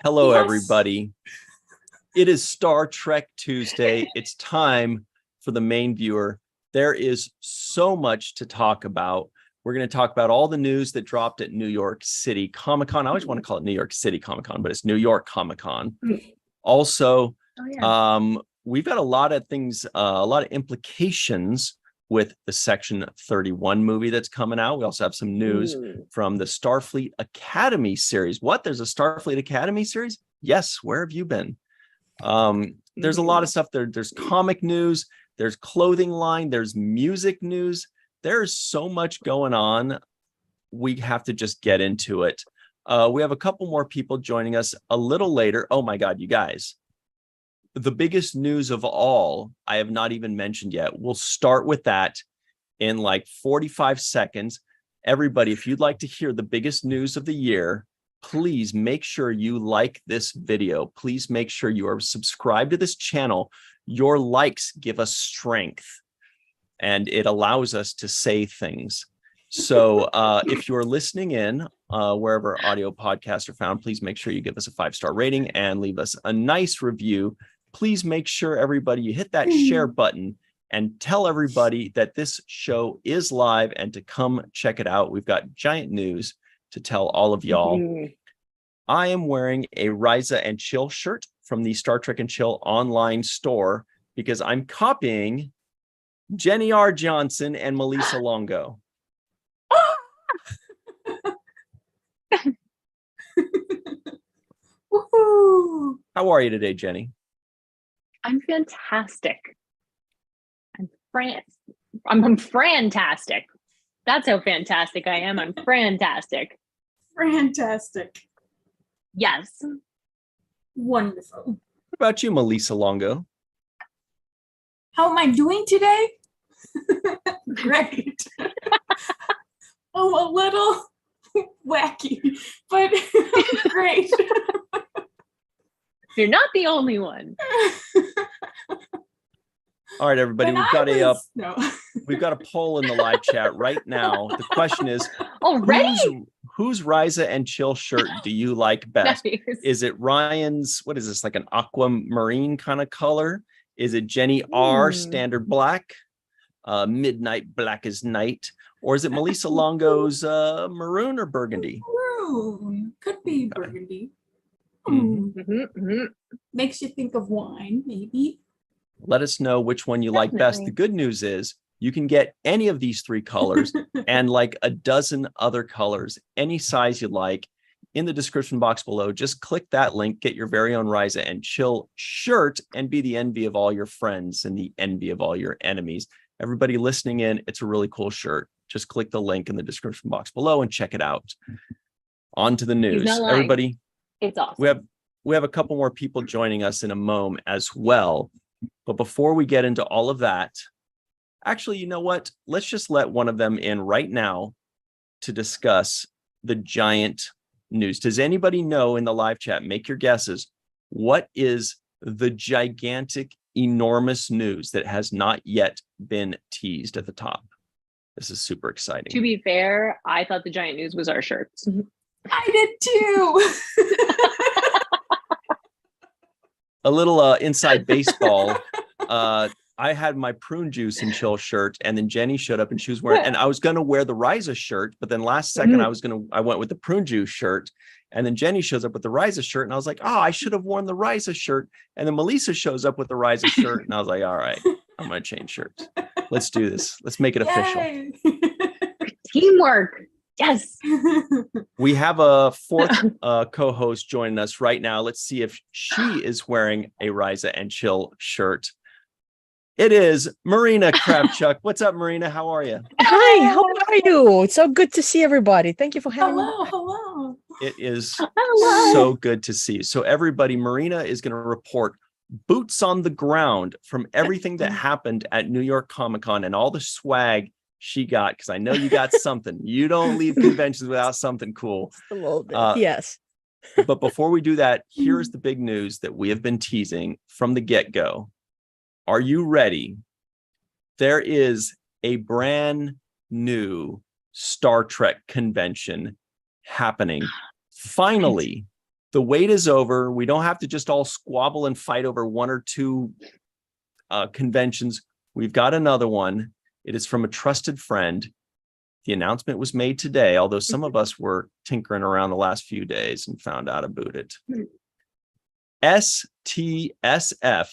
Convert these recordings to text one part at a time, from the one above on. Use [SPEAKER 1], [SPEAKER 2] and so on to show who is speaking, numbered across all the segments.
[SPEAKER 1] Hello,
[SPEAKER 2] Yes.
[SPEAKER 1] everybody. It is Star Trek Tuesday. It's time for the main viewer. There is so much to talk about. We're going to talk about all the news that dropped at New York City Comic-Con. I always want to call it New York City Comic-Con, but it's New York Comic-Con. Also, we've got a lot of things, a lot of implications with the Section 31 movie that's coming out. We also have some news from the Starfleet Academy series. What? There's a Starfleet Academy series? Yes. Where have you been? There's a lot of stuff there. There's comic news. There's clothing line. There's music news. There's so much going on. We have to just get into it. We have a couple more people joining us a little later. Oh my God, you guys. The biggest news of all, I have not even mentioned yet. We'll start with that in like 45 seconds. Everybody, if you'd like to hear the biggest news of the year, please make sure you like this video. Please make sure you are subscribed to this channel. Your likes give us strength and it allows us to say things. So if you're listening in, wherever audio podcasts are found, please make sure you give us a 5-star rating and leave us a nice review. Please make sure, everybody, you hit that share button and tell everybody that this show is live and to come check it out. We've got giant news to tell all of y'all. I am wearing a Riza and Chill shirt from the Star Trek and Chill online store because I'm copying Jenny R. Johnson and Melissa Longo. How are you today, Jenny?
[SPEAKER 2] I'm fantastic. I'm fantastic. That's how fantastic I am. I'm fantastic.
[SPEAKER 3] Fantastic.
[SPEAKER 2] Yes.
[SPEAKER 3] Wonderful.
[SPEAKER 1] What about you, Melissa Longo?
[SPEAKER 3] How am I doing today? Great. I'm a little wacky, but great.
[SPEAKER 2] You're not the only one.
[SPEAKER 1] All right, everybody, we've got a poll in the live chat right now. The question is, whose Riza and Chill shirt do you like best?
[SPEAKER 2] Nice.
[SPEAKER 1] Is it Ryan's, what is this, like an aquamarine kind of color? Is it Jenny R. standard black, midnight black as night? Or is it Melissa Longo's maroon or burgundy?
[SPEAKER 3] Maroon. Could be burgundy. Makes you think of wine, maybe.
[SPEAKER 1] Let us know which one you like best. The good news is you can get any of these 3 colors and like a dozen other colors, any size you like, in the description box below. Just click that link, get your very own Riza and Chill shirt, and be the envy of all your friends and the envy of all your enemies. Everybody listening in, it's a really cool shirt. Just click the link in the description box below and check it out. On to the news. Everybody,
[SPEAKER 2] it's awesome.
[SPEAKER 1] We have a couple more people joining us in a moment as well. But before we get into all of that, actually, you know what? Let's just let one of them in right now to discuss the giant news. Does anybody know in the live chat? Make your guesses. What is the gigantic, enormous news that has not yet been teased at the top? This is super exciting.
[SPEAKER 2] To be fair, I thought the giant news was our shirts.
[SPEAKER 3] I did too.
[SPEAKER 1] A little inside baseball. I had my prune juice and Chill shirt, and then Jenny showed up and she was wearing, and I was going to wear the Riza shirt, but then last second I went with the prune juice shirt, and then Jenny shows up with the Riza shirt, and I was like, oh, I should have worn the Riza shirt. And then Melissa shows up with the Riza shirt, and I was like, all right, I'm going to change shirts. Let's do this. Let's make it official.
[SPEAKER 2] Teamwork. Yes.
[SPEAKER 1] We have a 4th co-host joining us right now. Let's see if she is wearing a Riza and Chill shirt. It is Marina Kravchuk. What's up, Marina? How are you?
[SPEAKER 4] Hi, how are you? It's so good to see everybody. Thank you for having me.
[SPEAKER 3] Hello.
[SPEAKER 1] It is so good to see you. So everybody, Marina is going to report boots on the ground from everything that happened at New York Comic-Con and all the swag she got, because I know you got something. You don't leave conventions without something cool.
[SPEAKER 4] A little bit. Yes.
[SPEAKER 1] But before we do that, here's the big news that we have been teasing from the get-go. Are you ready? There is a brand new Star Trek convention happening. Finally, the wait is over. We don't have to just all squabble and fight over one or two conventions. We've got another one. It is from a trusted friend. The announcement was made today, although some of us were tinkering around the last few days and found out about it. STSF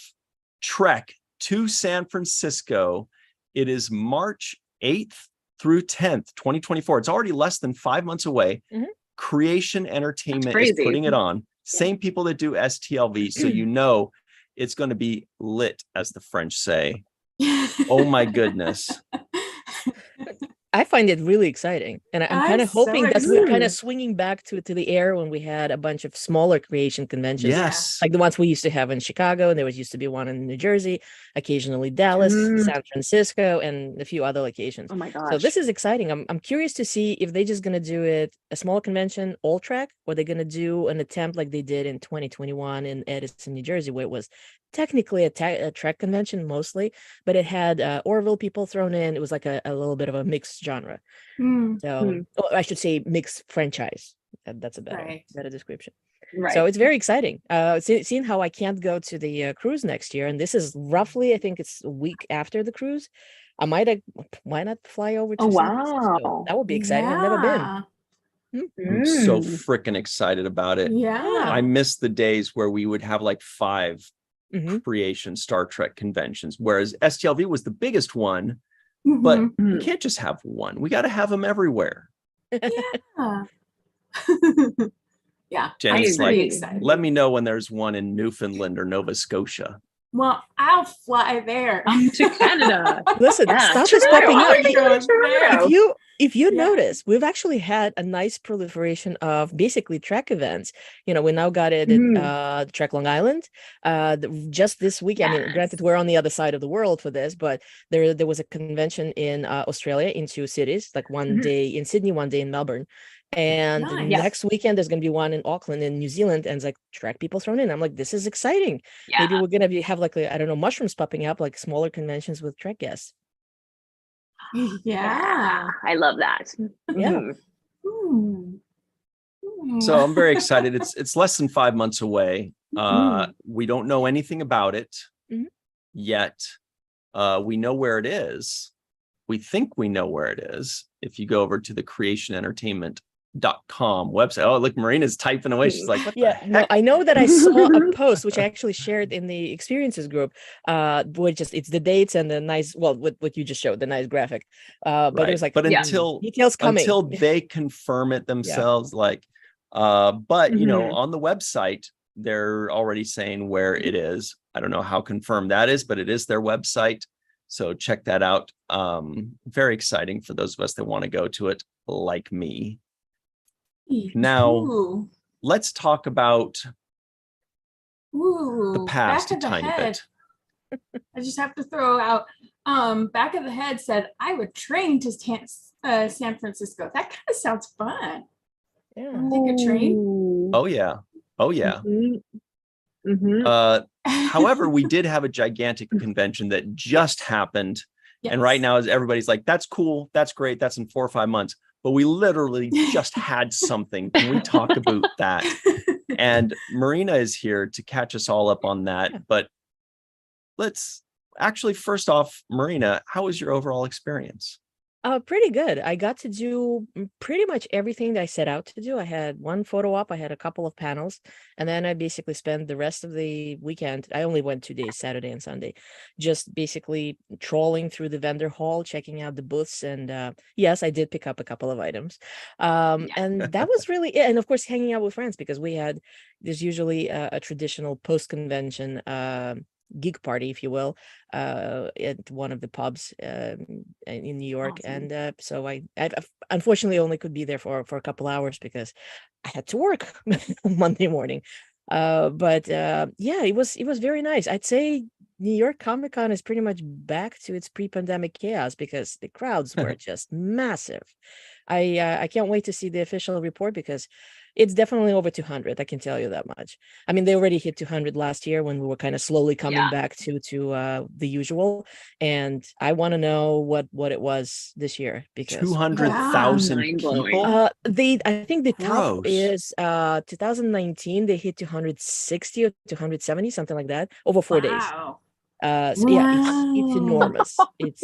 [SPEAKER 1] Trek to San Francisco. It is March 8th through 10th, 2024. It's already less than 5 months away. Creation Entertainment is putting it on. Same people that do STLV. So you know it's going to be lit, as the French say. Oh my goodness.
[SPEAKER 4] I find it really exciting, and I'm kind
[SPEAKER 3] I'm
[SPEAKER 4] of hoping
[SPEAKER 3] so
[SPEAKER 4] that we're kind of
[SPEAKER 2] excited.
[SPEAKER 4] swinging back to the era when we had a bunch of smaller creation conventions,
[SPEAKER 1] Yes.
[SPEAKER 4] like the ones we used to have in Chicago, and there used to be one in New Jersey, occasionally Dallas, San Francisco, and a few other locations.
[SPEAKER 2] Oh my
[SPEAKER 4] So
[SPEAKER 2] gosh.
[SPEAKER 4] this is exciting. I'm curious to see if they're just gonna do it a small convention, all track, or they're gonna do an attempt like they did in 2021 in Edison, New Jersey, where it was technically a track convention mostly, but it had Orville people thrown in. It was like a little bit of a mixed genre. So I should say mixed franchise. That's a better description.
[SPEAKER 2] Right.
[SPEAKER 4] So it's very exciting. Seeing how I can't go to the cruise next year, and this is roughly, I think it's a week after the cruise. Why not fly over to San Francisco?
[SPEAKER 2] wow.
[SPEAKER 4] That would be exciting. I've never been.
[SPEAKER 1] I'm so freaking excited about it.
[SPEAKER 3] Yeah.
[SPEAKER 1] I miss the days where we would have like 5
[SPEAKER 4] Mhm.
[SPEAKER 1] creation Star Trek conventions, whereas STLV was the biggest one, but you can't just have one. We got to have them everywhere.
[SPEAKER 3] Yeah. Yeah.
[SPEAKER 1] Jenny's
[SPEAKER 2] I
[SPEAKER 1] like,
[SPEAKER 2] agree.
[SPEAKER 3] excited.
[SPEAKER 1] let me know when there's one in Newfoundland or Nova Scotia.
[SPEAKER 3] Well, I'll fly there.
[SPEAKER 2] To Canada.
[SPEAKER 4] Listen,
[SPEAKER 2] Yeah.
[SPEAKER 4] stuff is
[SPEAKER 2] Toronto.
[SPEAKER 4] popping
[SPEAKER 2] I
[SPEAKER 4] up.
[SPEAKER 2] wanna go to Toronto.
[SPEAKER 4] If you
[SPEAKER 3] Yeah.
[SPEAKER 4] notice, we've actually had a nice proliferation of basically Trek events. We now got it at Trek Long Island. Just this week, I mean,
[SPEAKER 2] Yes.
[SPEAKER 4] granted, we're on the other side of the world for this, but there was a convention in Australia in 2 cities, like one day in Sydney, one day in Melbourne. And
[SPEAKER 3] Nice.
[SPEAKER 4] next weekend, there's going to be one in Auckland in New Zealand, and it's like Trek people thrown in. I'm like, this is exciting. Maybe we're going to have like, I don't know, mushrooms popping up, like smaller conventions with Trek guests.
[SPEAKER 3] Yeah.
[SPEAKER 2] I love that.
[SPEAKER 4] Yeah.
[SPEAKER 1] So I'm very excited. It's less than 5 months away. We don't know anything about it yet. We know where it is. We think we know where it is. If you go over to the creationentertainment.com website. Oh, look, Marina's typing away. She's like, what the heck?
[SPEAKER 4] No, I know that I saw a post which I actually shared in the experiences group, which is it's the dates and the nice, well, what you just showed, the nice graphic. But it was like,
[SPEAKER 1] but
[SPEAKER 4] details coming
[SPEAKER 1] until they confirm it themselves, but on the website, they're already saying where it is. I don't know how confirmed that is, but it is their website. So check that out. Very exciting for those of us that want to go to it, like me. Now, let's talk about the past a tiny bit.
[SPEAKER 3] I just have to throw out, back of the head said, I would train to San Francisco. That kind of sounds fun.
[SPEAKER 4] Yeah.
[SPEAKER 3] Take a train.
[SPEAKER 1] Oh, yeah. However, we did have a gigantic convention that just happened.
[SPEAKER 3] Yes.
[SPEAKER 1] And right now, everybody's like, that's cool. That's great. That's in 4 or 5 months. But we literally just had something. Can we talk about that? And Marina is here to catch us all up on that. But let's actually, first off, Marina, how was your overall experience?
[SPEAKER 4] Pretty good. I got to do pretty much everything that I set out to do. I had one photo op, I had a couple of panels, and then I basically spent the rest of the weekend. I only went 2 days, Saturday and Sunday, just basically trawling through the vendor hall, checking out the booths. And yes, I did pick up a couple of items. And that was really it. And of course, hanging out with friends, because there's usually a traditional post-convention gig party, if you will, at one of the pubs in New York.
[SPEAKER 3] Awesome.
[SPEAKER 4] And so I unfortunately only could be there for a couple hours because I had to work Monday morning. But it was very nice. I'd say New York Comic Con is pretty much back to its pre-pandemic chaos because the crowds were just massive. I can't wait to see the official report because It's definitely over 200. I can tell you that much. I mean, they already hit 200 last year when we were kind of slowly coming back to the usual. And I want to know what it was this year because
[SPEAKER 1] 200,000
[SPEAKER 2] Mind-blowing.
[SPEAKER 1] people.
[SPEAKER 4] I think the top
[SPEAKER 1] Gross.
[SPEAKER 4] is 2019. They hit 260 or 270, something like that, over 4 days.
[SPEAKER 3] Wow.
[SPEAKER 4] So yeah, it's enormous. It's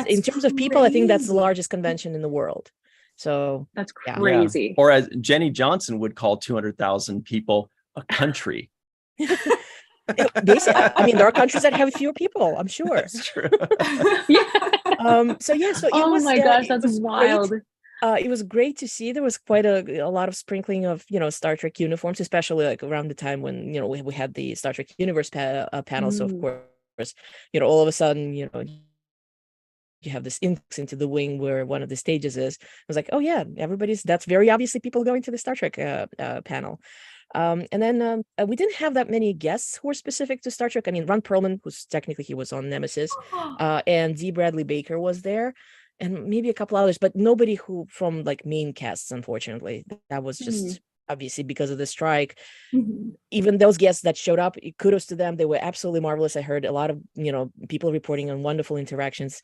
[SPEAKER 4] in terms of people, I think that's the
[SPEAKER 3] crazy.
[SPEAKER 4] largest convention in the world. So
[SPEAKER 2] That's
[SPEAKER 4] yeah.
[SPEAKER 2] crazy.
[SPEAKER 1] Or as Jenny Johnson would call 200,000 people, a country.
[SPEAKER 4] Basically, I mean, there are countries that have fewer people, I'm sure.
[SPEAKER 1] That's true.
[SPEAKER 4] So yeah, so it
[SPEAKER 2] Oh
[SPEAKER 4] was,
[SPEAKER 2] my gosh,
[SPEAKER 4] it
[SPEAKER 2] that's
[SPEAKER 4] was
[SPEAKER 2] wild.
[SPEAKER 4] great. It was great to see. There was quite a lot of sprinkling of, Star Trek uniforms, especially like around the time when, we had the Star Trek Universe panel. So of course, all of a sudden, you have this influx into the wing where one of the stages is. I was like, oh yeah, that's very obviously people going to the Star Trek panel. And then we didn't have that many guests who were specific to Star Trek. I mean, Ron Perlman, who's technically he was on Nemesis, and D. Bradley Baker was there, and maybe a couple others, but nobody who from like main casts, unfortunately. That was just obviously because of the strike. Even those guests that showed up, kudos to them. They were absolutely marvelous. I heard a lot of, people reporting on wonderful interactions,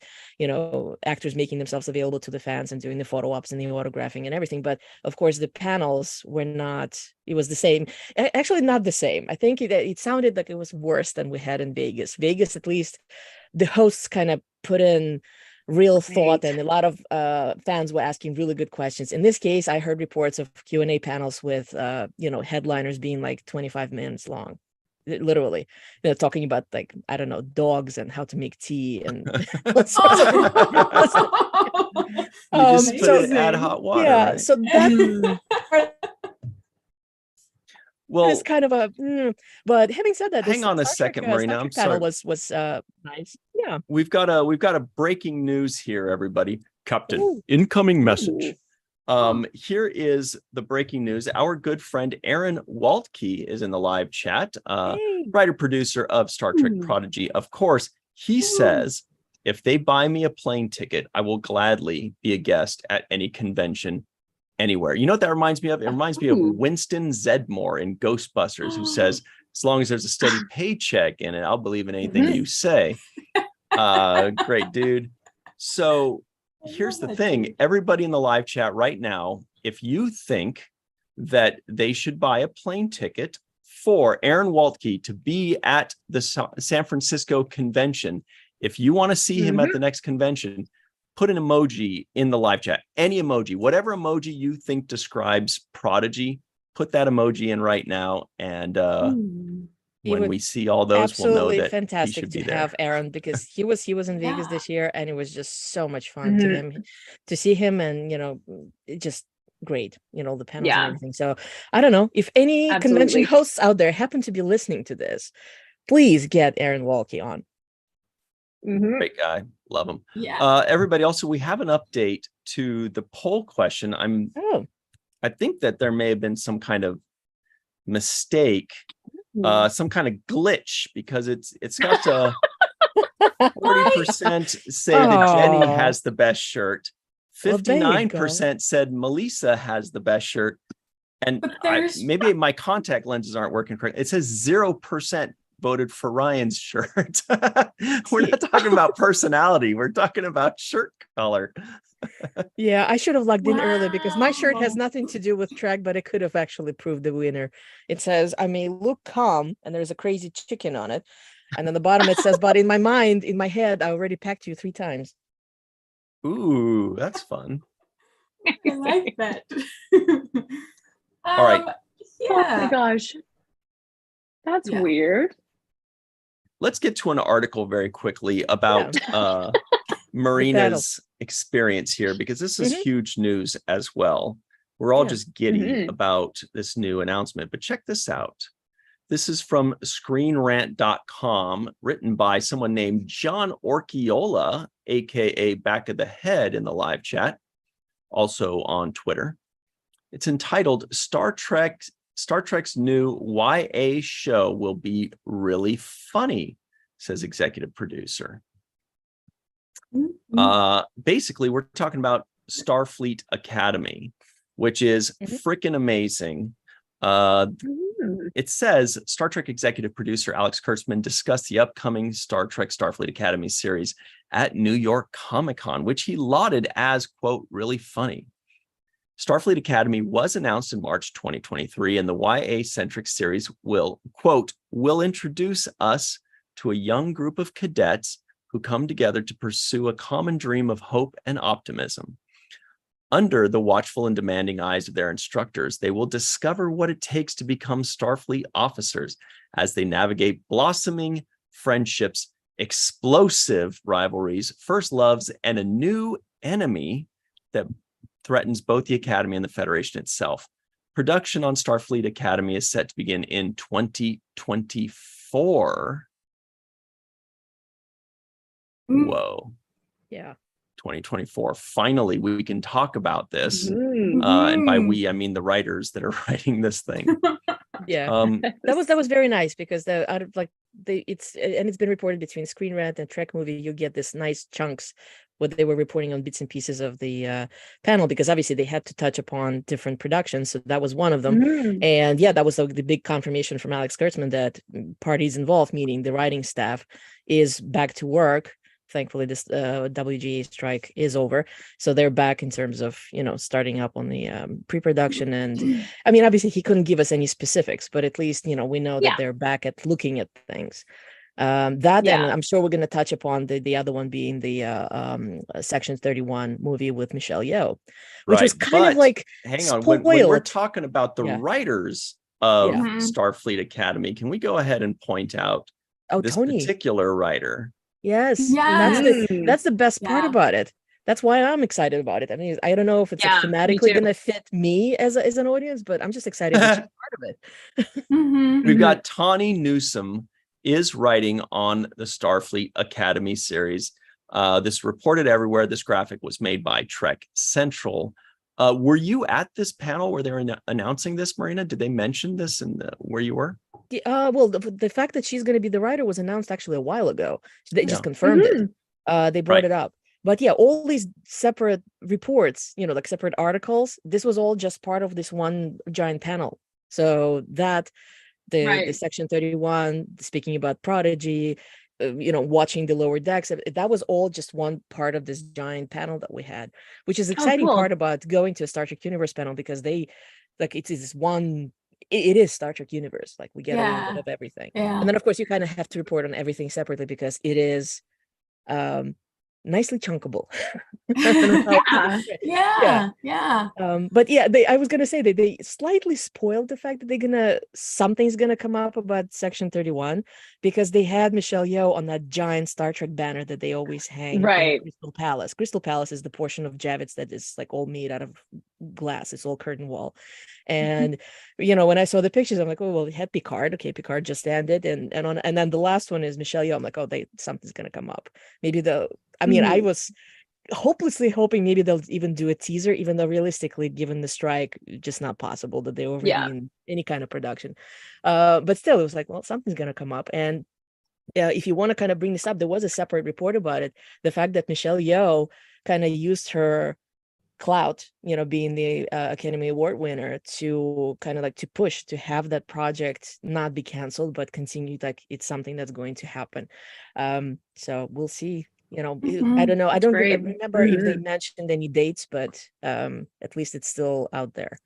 [SPEAKER 4] actors making themselves available to the fans and doing the photo ops and the autographing and everything. But of course, the panels were not, it was the same. Actually, not the same. I think it sounded like it was worse than we had in Vegas. Vegas, at least, the hosts kind of put in real thought, and a lot of fans were asking really good questions. In this case, I heard reports of Q&A panels with headliners being like 25 minutes long, literally, talking about, like, I don't know, dogs and how to make tea and all sorts of
[SPEAKER 1] You just put it add hot water.
[SPEAKER 4] yeah,
[SPEAKER 1] right?
[SPEAKER 4] so that
[SPEAKER 1] well,
[SPEAKER 4] is kind of a but having said that,
[SPEAKER 1] hang on a second, Marina. I'm sorry.
[SPEAKER 4] was nice. Yeah,
[SPEAKER 1] we've got a breaking news here, everybody. Captain, incoming message. Here is the breaking news. Our good friend Aaron Waltke is in the live chat, writer producer of Star Trek Prodigy. Of course, he says, if they buy me a plane ticket, I will gladly be a guest at any convention anywhere. You know what that reminds me of? It reminds me of Winston Zedmore in Ghostbusters, who says, as long as there's a steady paycheck in it, I'll believe in anything you say. Great dude. So here's the thing. Everybody in the live chat right now, if you think that they should buy a plane ticket for Aaron Waltke to be at the San Francisco convention, if you want to see him at the next convention, put an emoji in the live chat, any emoji, whatever emoji you think describes Prodigy, put that emoji in right now. And when we see all those, we'll know that
[SPEAKER 4] fantastic
[SPEAKER 1] he should be
[SPEAKER 4] to
[SPEAKER 1] there.
[SPEAKER 4] Have Aaron, because he was in Vegas this year, and it was just so much fun to see him, and it just great, the panels and everything. So I don't know if any convention hosts out there happen to be listening to this, please get Aaron Waltke on.
[SPEAKER 1] Great guy, love him. Everybody, also, we have an update to the poll question. I think that there may have been some kind of mistake, some kind of glitch, because it's got 40% say that Jenny has the best shirt, 59% said Melissa has the best shirt, and maybe my contact lenses aren't working correct. It says 0% voted for Ryan's shirt. We're not talking about personality, we're talking about shirt color.
[SPEAKER 4] Yeah, I should have logged in earlier, because my shirt has nothing to do with track, but it could have actually proved the winner. It says, I may look calm, and there's a crazy chicken on it. And then the bottom it says, but in my mind, in my head, I already packed you 3 times.
[SPEAKER 1] Ooh, that's fun.
[SPEAKER 3] I like that.
[SPEAKER 1] All right.
[SPEAKER 2] Oh my gosh. That's weird.
[SPEAKER 1] Let's get to an article very quickly about Marina's experience here, because this is huge news as well. We're all just giddy about this new announcement, but check this out. This is from screenrant.com, written by someone named John Orchiola, aka Back of the Head, in the live chat, also on Twitter. It's entitled Star Trek's new YA show will be really funny, says executive producer. Basically, we're talking about Starfleet Academy, which is
[SPEAKER 4] Mhm.
[SPEAKER 1] freaking amazing.
[SPEAKER 2] Mm.
[SPEAKER 1] It says Star Trek executive producer Alex Kurtzman discussed the upcoming Star Trek Starfleet Academy series at New York Comic-Con, which he lauded as, quote, really funny. Starfleet Academy was announced in March 2023, and the YA-centric series will introduce us to a young group of cadets who come together to pursue a common dream of hope and optimism. Under the watchful and demanding eyes of their instructors, they will discover what it takes to become Starfleet officers as they navigate blossoming friendships, explosive rivalries, first loves, and a new enemy that threatens both the Academy and the Federation itself. Production on Starfleet Academy is set to begin in 2024. Whoa.
[SPEAKER 4] Yeah.
[SPEAKER 1] 2024. Finally, we can talk about this.
[SPEAKER 2] Mm.
[SPEAKER 1] And by we, I mean the writers that are writing this thing.
[SPEAKER 4] Yeah.
[SPEAKER 1] Um,
[SPEAKER 4] That was very nice because it's been reported between Screen Rant and Trek Movie, you get this nice chunks what they were reporting on bits and pieces of the panel, because obviously they had to touch upon different productions, so that was one of them.
[SPEAKER 2] Mm.
[SPEAKER 4] And yeah, that was the big confirmation from Alex Kurtzman that parties involved, meaning the writing staff, is back to work. Thankfully, this WGA strike is over, so they're back in terms of starting up on the pre-production. And I mean, obviously, he couldn't give us any specifics, but at least we know that
[SPEAKER 2] Yeah.
[SPEAKER 4] they're back at looking at things. And I'm sure we're going to touch upon the other one being the Section 31 movie with Michelle Yeoh, which was
[SPEAKER 1] right.
[SPEAKER 4] kind of
[SPEAKER 1] But
[SPEAKER 4] like
[SPEAKER 1] hang on, when we're
[SPEAKER 4] spoiled.
[SPEAKER 1] talking about the
[SPEAKER 4] Yeah.
[SPEAKER 1] writers of
[SPEAKER 3] Yeah.
[SPEAKER 1] Starfleet Academy, can we go ahead and point out this
[SPEAKER 4] Tony.
[SPEAKER 1] particular writer?
[SPEAKER 4] Yes.
[SPEAKER 3] Yes.
[SPEAKER 4] That's the best part
[SPEAKER 3] Yeah.
[SPEAKER 4] about it. That's why I'm excited about it. I mean, I don't know if it's
[SPEAKER 2] Yeah, me
[SPEAKER 4] thematically
[SPEAKER 2] too.
[SPEAKER 4] going to fit me as an audience, but I'm just excited that she's part of it.
[SPEAKER 3] Mhm.
[SPEAKER 1] We've got Tawny Newsome is writing on the Starfleet Academy series. This reported everywhere. This graphic was made by Trek Central. Were you at this panel where they were announcing this, Marina? Did they mention this in where you were?
[SPEAKER 4] Well, the fact that she's going to be the writer was announced actually a while ago. So they just
[SPEAKER 1] Yeah.
[SPEAKER 4] confirmed
[SPEAKER 2] Mhm.
[SPEAKER 4] it. They brought
[SPEAKER 1] Right.
[SPEAKER 4] it up. But yeah, all these separate reports, like separate articles, this was all just part of this one giant panel. So that the
[SPEAKER 2] Right.
[SPEAKER 4] Section 31, speaking about Prodigy, watching the lower decks, that was all just one part of this giant panel that we had, which is the exciting
[SPEAKER 2] cool.
[SPEAKER 4] part about going to a Star Trek Universe panel, because they it's this one. It is Star Trek Universe. Like, we get a little
[SPEAKER 3] Yeah.
[SPEAKER 4] bit of everything.
[SPEAKER 3] Yeah.
[SPEAKER 4] And then, of course, you kind of have to report on everything separately because it is nicely chunkable. I don't know how to
[SPEAKER 2] Yeah.
[SPEAKER 4] put it.
[SPEAKER 3] Yeah.
[SPEAKER 4] But yeah, I was gonna say they slightly spoiled the fact that something's gonna come up about Section 31, because they had Michelle Yeoh on that giant Star Trek banner that they always hang
[SPEAKER 2] Right.
[SPEAKER 4] in Crystal Palace. Crystal Palace is the portion of Javits that is like all made out of glass. It's all curtain wall. And when I saw the pictures, I'm like, oh well, they had Picard. Okay, Picard just ended, and then the last one is Michelle Yeoh. I'm like, oh, something's gonna come up. Maybe I was hopelessly hoping maybe they'll even do a teaser, even though realistically, given the strike, just not possible that they already
[SPEAKER 2] Yeah.
[SPEAKER 4] in any kind of production. But still, it was like, well, something's gonna come up. And if you want to kind of bring this up, there was a separate report about it. The fact that Michelle Yeoh kind of used her clout, being the Academy Award winner, to kind of like to push to have that project not be canceled, but continue, like it's something that's going to happen. So we'll see. I don't know. I
[SPEAKER 2] That's
[SPEAKER 4] don't
[SPEAKER 2] great.
[SPEAKER 4] remember if they
[SPEAKER 2] Mhm.
[SPEAKER 4] mentioned any dates, but at least it's still out there.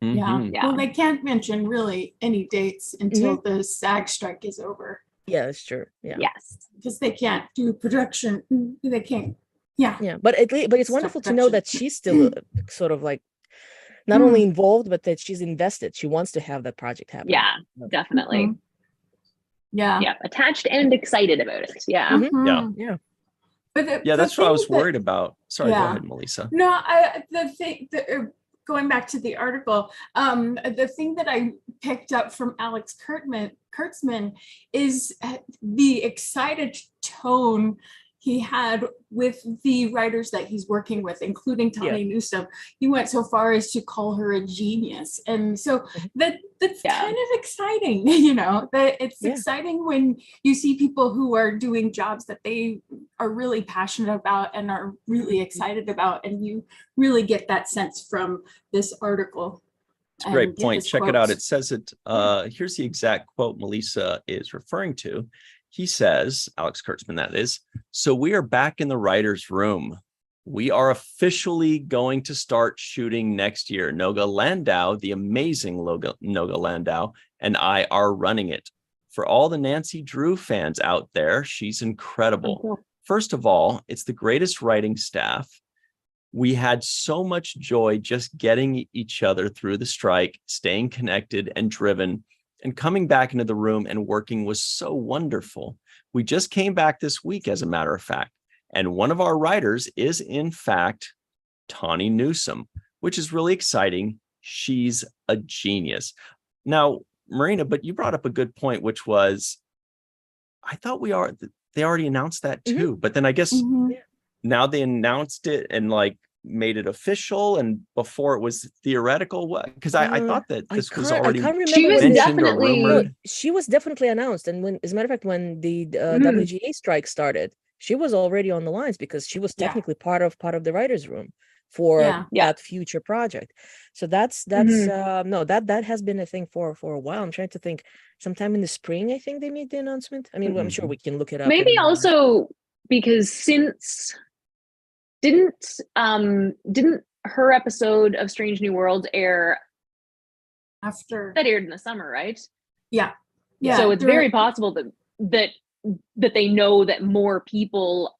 [SPEAKER 3] Yeah.
[SPEAKER 1] Mhm.
[SPEAKER 2] Yeah.
[SPEAKER 3] Well, they can't mention really any dates until the SAG strike is over,
[SPEAKER 4] Yeah, that's true. Yeah.
[SPEAKER 2] Yes.
[SPEAKER 3] because they can't do production. They can't. Yeah.
[SPEAKER 4] Yeah, but it's
[SPEAKER 3] Stop
[SPEAKER 4] wonderful to know that
[SPEAKER 3] production.
[SPEAKER 4] she's still sort of like not only involved, but that she's invested. She wants to have that project happen.
[SPEAKER 2] Yeah, definitely.
[SPEAKER 3] Mhm. Yeah.
[SPEAKER 2] Yeah. Attached and excited about it. Yeah.
[SPEAKER 4] Mhm.
[SPEAKER 1] Yeah.
[SPEAKER 4] Yeah.
[SPEAKER 3] But
[SPEAKER 1] Yeah, that's what I was
[SPEAKER 3] thing that-
[SPEAKER 1] worried about. Sorry, go
[SPEAKER 3] Yeah.
[SPEAKER 1] ahead, Melissa.
[SPEAKER 3] No, going back to the article, the thing that I picked up from Alex Kurtzman is the excited tone he had with the writers that he's working with, including Tawny Newsome. He went so far as to call her a genius. And so that's kind of exciting, that it's exciting when you see people who are doing jobs that they are really passionate about and are really excited about. And you really get that sense from this article.
[SPEAKER 1] It's a great point. Check it out. It says it. Here's the exact quote Melissa is referring to. He says, Alex Kurtzman, that is, "So we are back in the writer's room. We are officially going to start shooting next year. Noga Landau, the amazing Noga Landau, and I are running it. For all the Nancy Drew fans out there, she's incredible. First of all, it's the greatest writing staff. We had so much joy just getting each other through the strike, staying connected and driven, and coming back into the room and working was so wonderful. We just came back this week, as a matter of fact, and one of our writers is, in fact, Tawny Newsome, which is really exciting. She's a genius." Now, Marina, but you brought up a good point, which was, I thought they already announced that too, but then I guess now they announced it and made it official, and before it was theoretical. Because I thought that this was already mentioned or rumored.
[SPEAKER 4] She was definitely announced, and as a matter of fact, when the WGA strike started, she was already on the lines because she was technically part of the writers' room for that future project. So that's no, that has been a thing for a while. I'm trying to think. Sometime in the spring, I think they made the announcement. I mean, I'm sure we can look it up.
[SPEAKER 2] Maybe also because since didn't her episode of Strange New Worlds air
[SPEAKER 3] after
[SPEAKER 2] that aired in the summer, right?
[SPEAKER 3] Yeah.
[SPEAKER 2] So it's very possible that they know that more people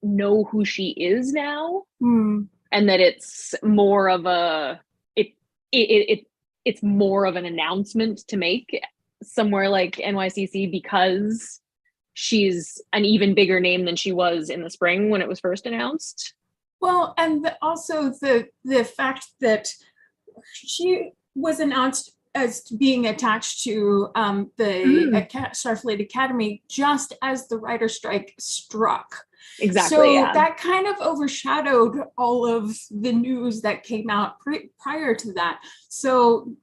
[SPEAKER 2] know who she is now, and that it's more of it's more of an announcement to make somewhere like NYCC because she's an even bigger name than she was in the spring when it was first announced.
[SPEAKER 3] Well, and also the fact that she was announced as being attached to the Starfleet Academy just as the writer's strike struck.
[SPEAKER 2] Exactly.
[SPEAKER 3] So that kind of overshadowed all of the news that came out prior to that. So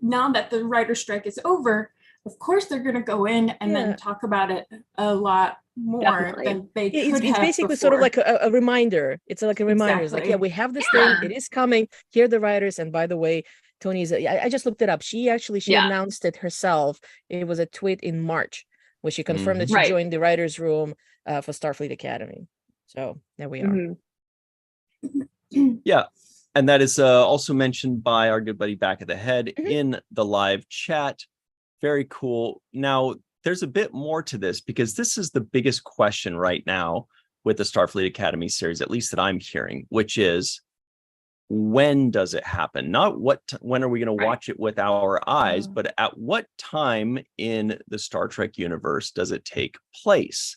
[SPEAKER 3] now that the writer's strike is over, of course they're going to go in and then talk about it a lot more than they could have.
[SPEAKER 4] It's basically
[SPEAKER 3] before.
[SPEAKER 4] sort of like a reminder. It's like a reminder. It's like, we have this thing. It is coming. Here are the writers. And by the way, Tony's, I just looked it up. She announced it herself. It was a tweet in March where she confirmed that she joined the writers' room for Starfleet Academy. So there we are.
[SPEAKER 1] Yeah. And that is also mentioned by our good buddy Back of the Head in the live chat. Very cool. Now, there's a bit more to this because this is the biggest question right now with the Starfleet Academy series, at least that I'm hearing, which is, when does it happen? Not when are we going to watch it with our eyes, but at what time in the Star Trek universe does it take place?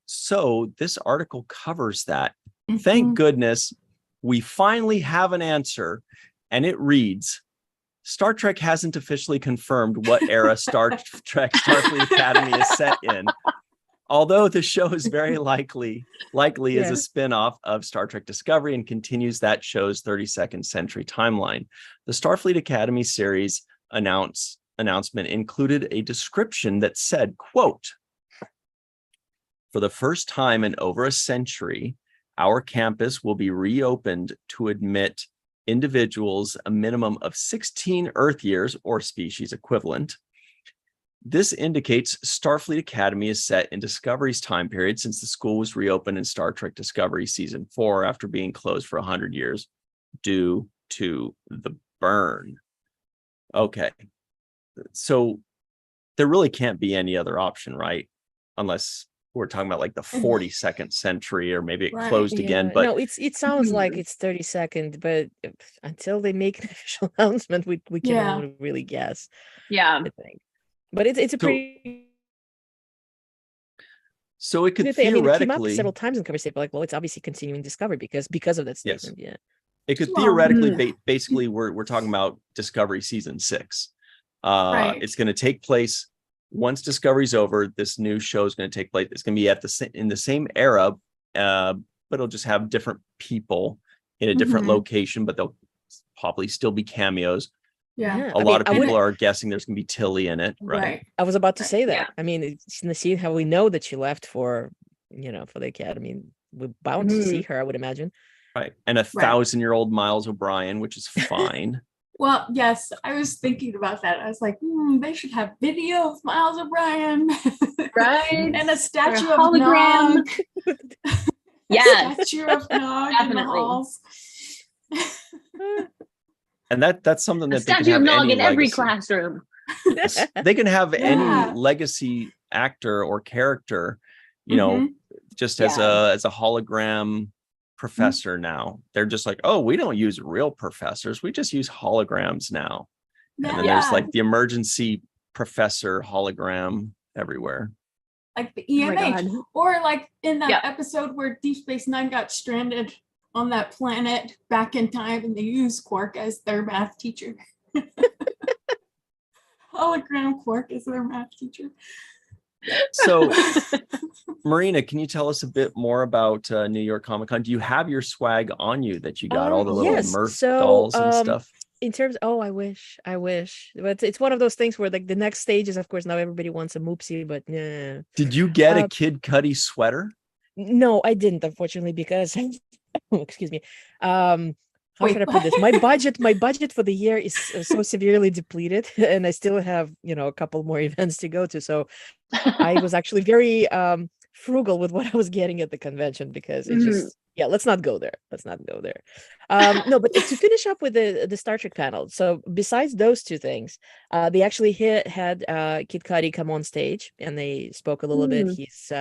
[SPEAKER 1] So this article covers that. Thank goodness we finally have an answer, and it reads, Star Trek hasn't officially confirmed what era Star Trek Starfleet Academy is set in, although the show is very likely is a spin-off of Star Trek Discovery and continues that show's 32nd century timeline. The Starfleet Academy series announcement included a description that said, quote, "For the first time in over a century, our campus will be reopened to admit individuals a minimum of 16 Earth years or species equivalent. This indicates Starfleet Academy is set in Discovery's time period since the school was reopened in Star Trek Discovery Season 4 after being closed for 100 years due to the burn." Okay. So there really can't be any other option, right? Unless we're talking about the 42nd century, or maybe it closed again. But
[SPEAKER 4] no, it sounds like it's 32nd, but until they make an official announcement, we can only really guess.
[SPEAKER 2] Yeah,
[SPEAKER 4] I think. But it's a pretty.
[SPEAKER 1] So it could
[SPEAKER 4] it
[SPEAKER 1] theoretically
[SPEAKER 4] came up several times in conversation, well, it's obviously continuing Discovery because of that statement.
[SPEAKER 1] Yes. It could theoretically basically we're talking about Discovery Season 6. It's going to take place once Discovery's over, this new show is going to take place. It's going to be in the same era, but it'll just have different people in a different location, but they'll probably still be cameos.
[SPEAKER 3] Yeah.
[SPEAKER 1] A lot of people are guessing there's going to be Tilly in it, right?
[SPEAKER 4] I was about to say that.
[SPEAKER 2] Yeah.
[SPEAKER 4] I mean, it's in the scene how we know that she left for the Academy. We're bound to see her, I would imagine.
[SPEAKER 1] Right. And 1,000-year-old Miles O'Brien, which is fine.
[SPEAKER 3] Well, yes, I was thinking about that. I was like, they should have video of Miles O'Brien.
[SPEAKER 2] Right.
[SPEAKER 3] And a statue of
[SPEAKER 2] hologram.
[SPEAKER 3] Nog.
[SPEAKER 2] Yes.
[SPEAKER 3] Statue of Nog in the halls.
[SPEAKER 1] And that's something that they can
[SPEAKER 2] statue
[SPEAKER 1] have
[SPEAKER 2] of Nog
[SPEAKER 1] any
[SPEAKER 2] in every
[SPEAKER 1] legacy.
[SPEAKER 2] classroom.
[SPEAKER 1] They can have
[SPEAKER 3] Yeah.
[SPEAKER 1] any legacy actor or character, just as a hologram professor now. They're just like, oh, we don't use real professors. We just use holograms now. And then there's like the emergency professor hologram everywhere.
[SPEAKER 3] Like the
[SPEAKER 2] Oh my
[SPEAKER 3] EMH.
[SPEAKER 2] God.
[SPEAKER 3] Or like in that episode where Deep Space Nine got stranded on that planet back in time and they used Quark as their math teacher. Hologram Quark as their math teacher.
[SPEAKER 1] So, Marina, can you tell us a bit more about New York Comic Con? Do you have your swag on you that you got, all the little Murph dolls and stuff?
[SPEAKER 4] In terms, I wish, but it's one of those things where like the next stage is, of course, now everybody wants a Moopsie, but nah.
[SPEAKER 1] Did you get a Kid Cudi sweater?
[SPEAKER 4] No, I didn't, unfortunately, because excuse me. How should I put this? My budget for the year is so severely depleted, and I still have, a couple more events to go to. So I was actually very frugal with what I was getting at the convention, because it just, let's not go there. No, but to finish up with the Star Trek panel. So besides those two things, they actually had Kid Cudi come on stage, and they spoke a little bit. He's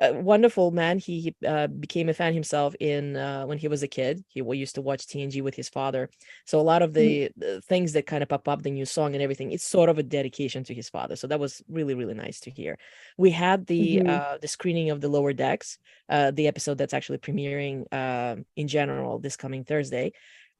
[SPEAKER 4] a wonderful man. He became a fan himself when he was a kid. He used to watch TNG with his father. So a lot of the things that kind of pop up, the new song and everything, it's sort of a dedication to his father. So that was really, really nice to hear. We had the screening of the Lower Decks, the episode that's actually premiering in general this coming Thursday.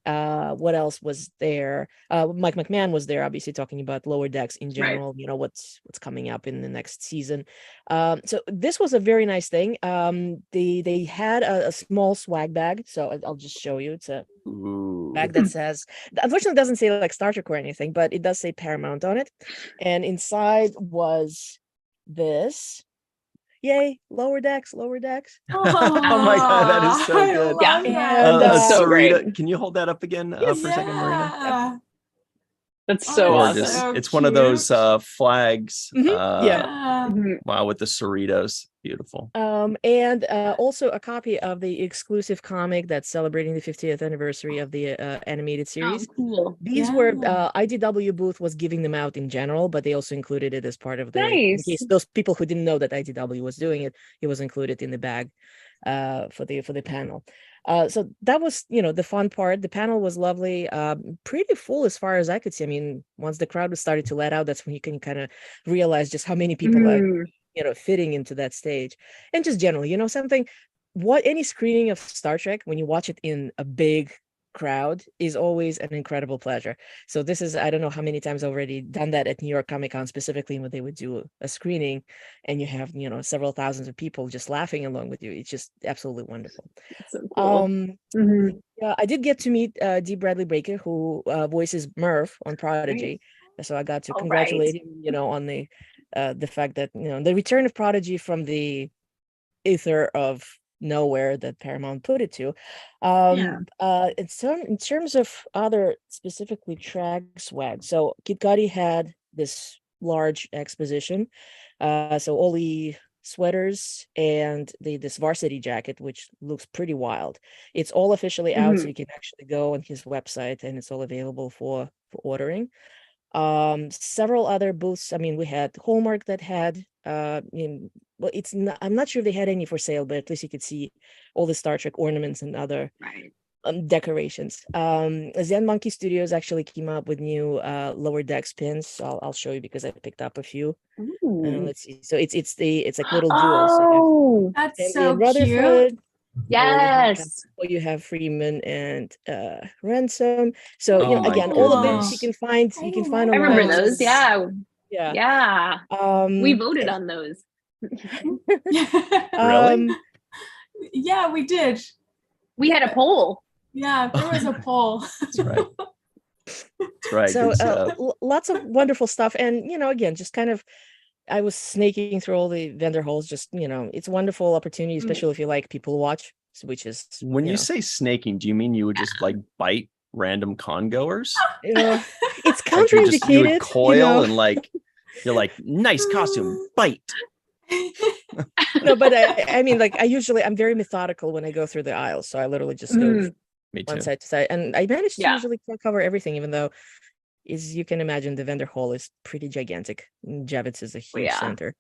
[SPEAKER 4] What else was there? Mike McMahon was there, obviously talking about Lower Decks in general, what's coming up in the next season. So this was a very nice thing. They had a small swag bag, so I'll just show you. It's a bag that says, unfortunately it doesn't say like Star Trek or anything, but it does say Paramount on it. And inside was this. Yay, Lower Decks.
[SPEAKER 1] Oh my God, that is so good.
[SPEAKER 2] That's so great.
[SPEAKER 1] Can you hold that up again for a second, Marina?
[SPEAKER 2] That's so
[SPEAKER 1] gorgeous.
[SPEAKER 2] awesome.
[SPEAKER 1] It's one of those flags.
[SPEAKER 3] Wow,
[SPEAKER 1] with the Cerritos. Beautiful.
[SPEAKER 4] And also a copy of the exclusive comic that's celebrating the 50th anniversary of the animated series.
[SPEAKER 2] Oh, cool.
[SPEAKER 4] These were IDW booth was giving them out in general, but they also included it as part of the in case those people who didn't know that IDW was doing it, it was included in the bag for the panel. So that was, the fun part. The panel was lovely, pretty full as far as I could see. I mean, once the crowd was started to let out, that's when you can kind of realize just how many people are, fitting into that stage. And just generally, any screening of Star Trek, when you watch it in a big crowd, is always an incredible pleasure. So this is, I don't know how many times I've already done that at New York Comic Con, specifically when they would do a screening and you have, several thousands of people just laughing along with you. It's just absolutely wonderful.
[SPEAKER 2] So cool.
[SPEAKER 4] Yeah, I did get to meet D. Bradley Baker, who voices Murph on Prodigy. Right. So I got to congratulate him, on the fact that, the return of Prodigy from the ether of nowhere that Paramount put it to. In terms of other specifically track swag, so Kid Cudi had this large exposition, so all the sweaters and this varsity jacket, which looks pretty wild. It's all officially out, so you can actually go on his website and it's all available for ordering. Several other booths. I mean, we had Hallmark that had I'm not sure if they had any for sale, but at least you could see all the Star Trek ornaments and other decorations. Zen Monkey Studios actually came up with new Lower Decks pins. So I'll show you because I picked up a few. Let's see. So it's like little duos.
[SPEAKER 3] Oh, that's so cute.
[SPEAKER 2] Yes.
[SPEAKER 4] You have Freeman and Ransom. So again, all of this you can find. You can find.
[SPEAKER 2] I remember those. Yeah.
[SPEAKER 4] Yeah.
[SPEAKER 2] Yeah. We voted
[SPEAKER 4] eh,
[SPEAKER 2] on those.
[SPEAKER 1] Really?
[SPEAKER 3] Yeah, we did.
[SPEAKER 2] We had a poll.
[SPEAKER 3] Yeah, there was a poll.
[SPEAKER 1] That's right. That's right.
[SPEAKER 4] So
[SPEAKER 1] Good stuff.
[SPEAKER 4] lots of wonderful stuff. And, again, just kind of, I was snaking through all the vendor halls, just, it's a wonderful opportunity, especially if you like people watch, which is,
[SPEAKER 1] When you say snaking, do you mean you would just like bite random con goers?
[SPEAKER 4] it's
[SPEAKER 1] Like you would
[SPEAKER 4] contraindicated,
[SPEAKER 1] coil and like you're like, nice costume, bite.
[SPEAKER 4] No, but I mean, like I'm very methodical when I go through the aisles. So I literally just go
[SPEAKER 1] Me
[SPEAKER 4] one
[SPEAKER 1] too.
[SPEAKER 4] side to side. And I managed to
[SPEAKER 2] Yeah.
[SPEAKER 4] usually cover everything, even though, as you can imagine, the vendor hall is pretty gigantic. Javits is a huge
[SPEAKER 2] Yeah.
[SPEAKER 4] center.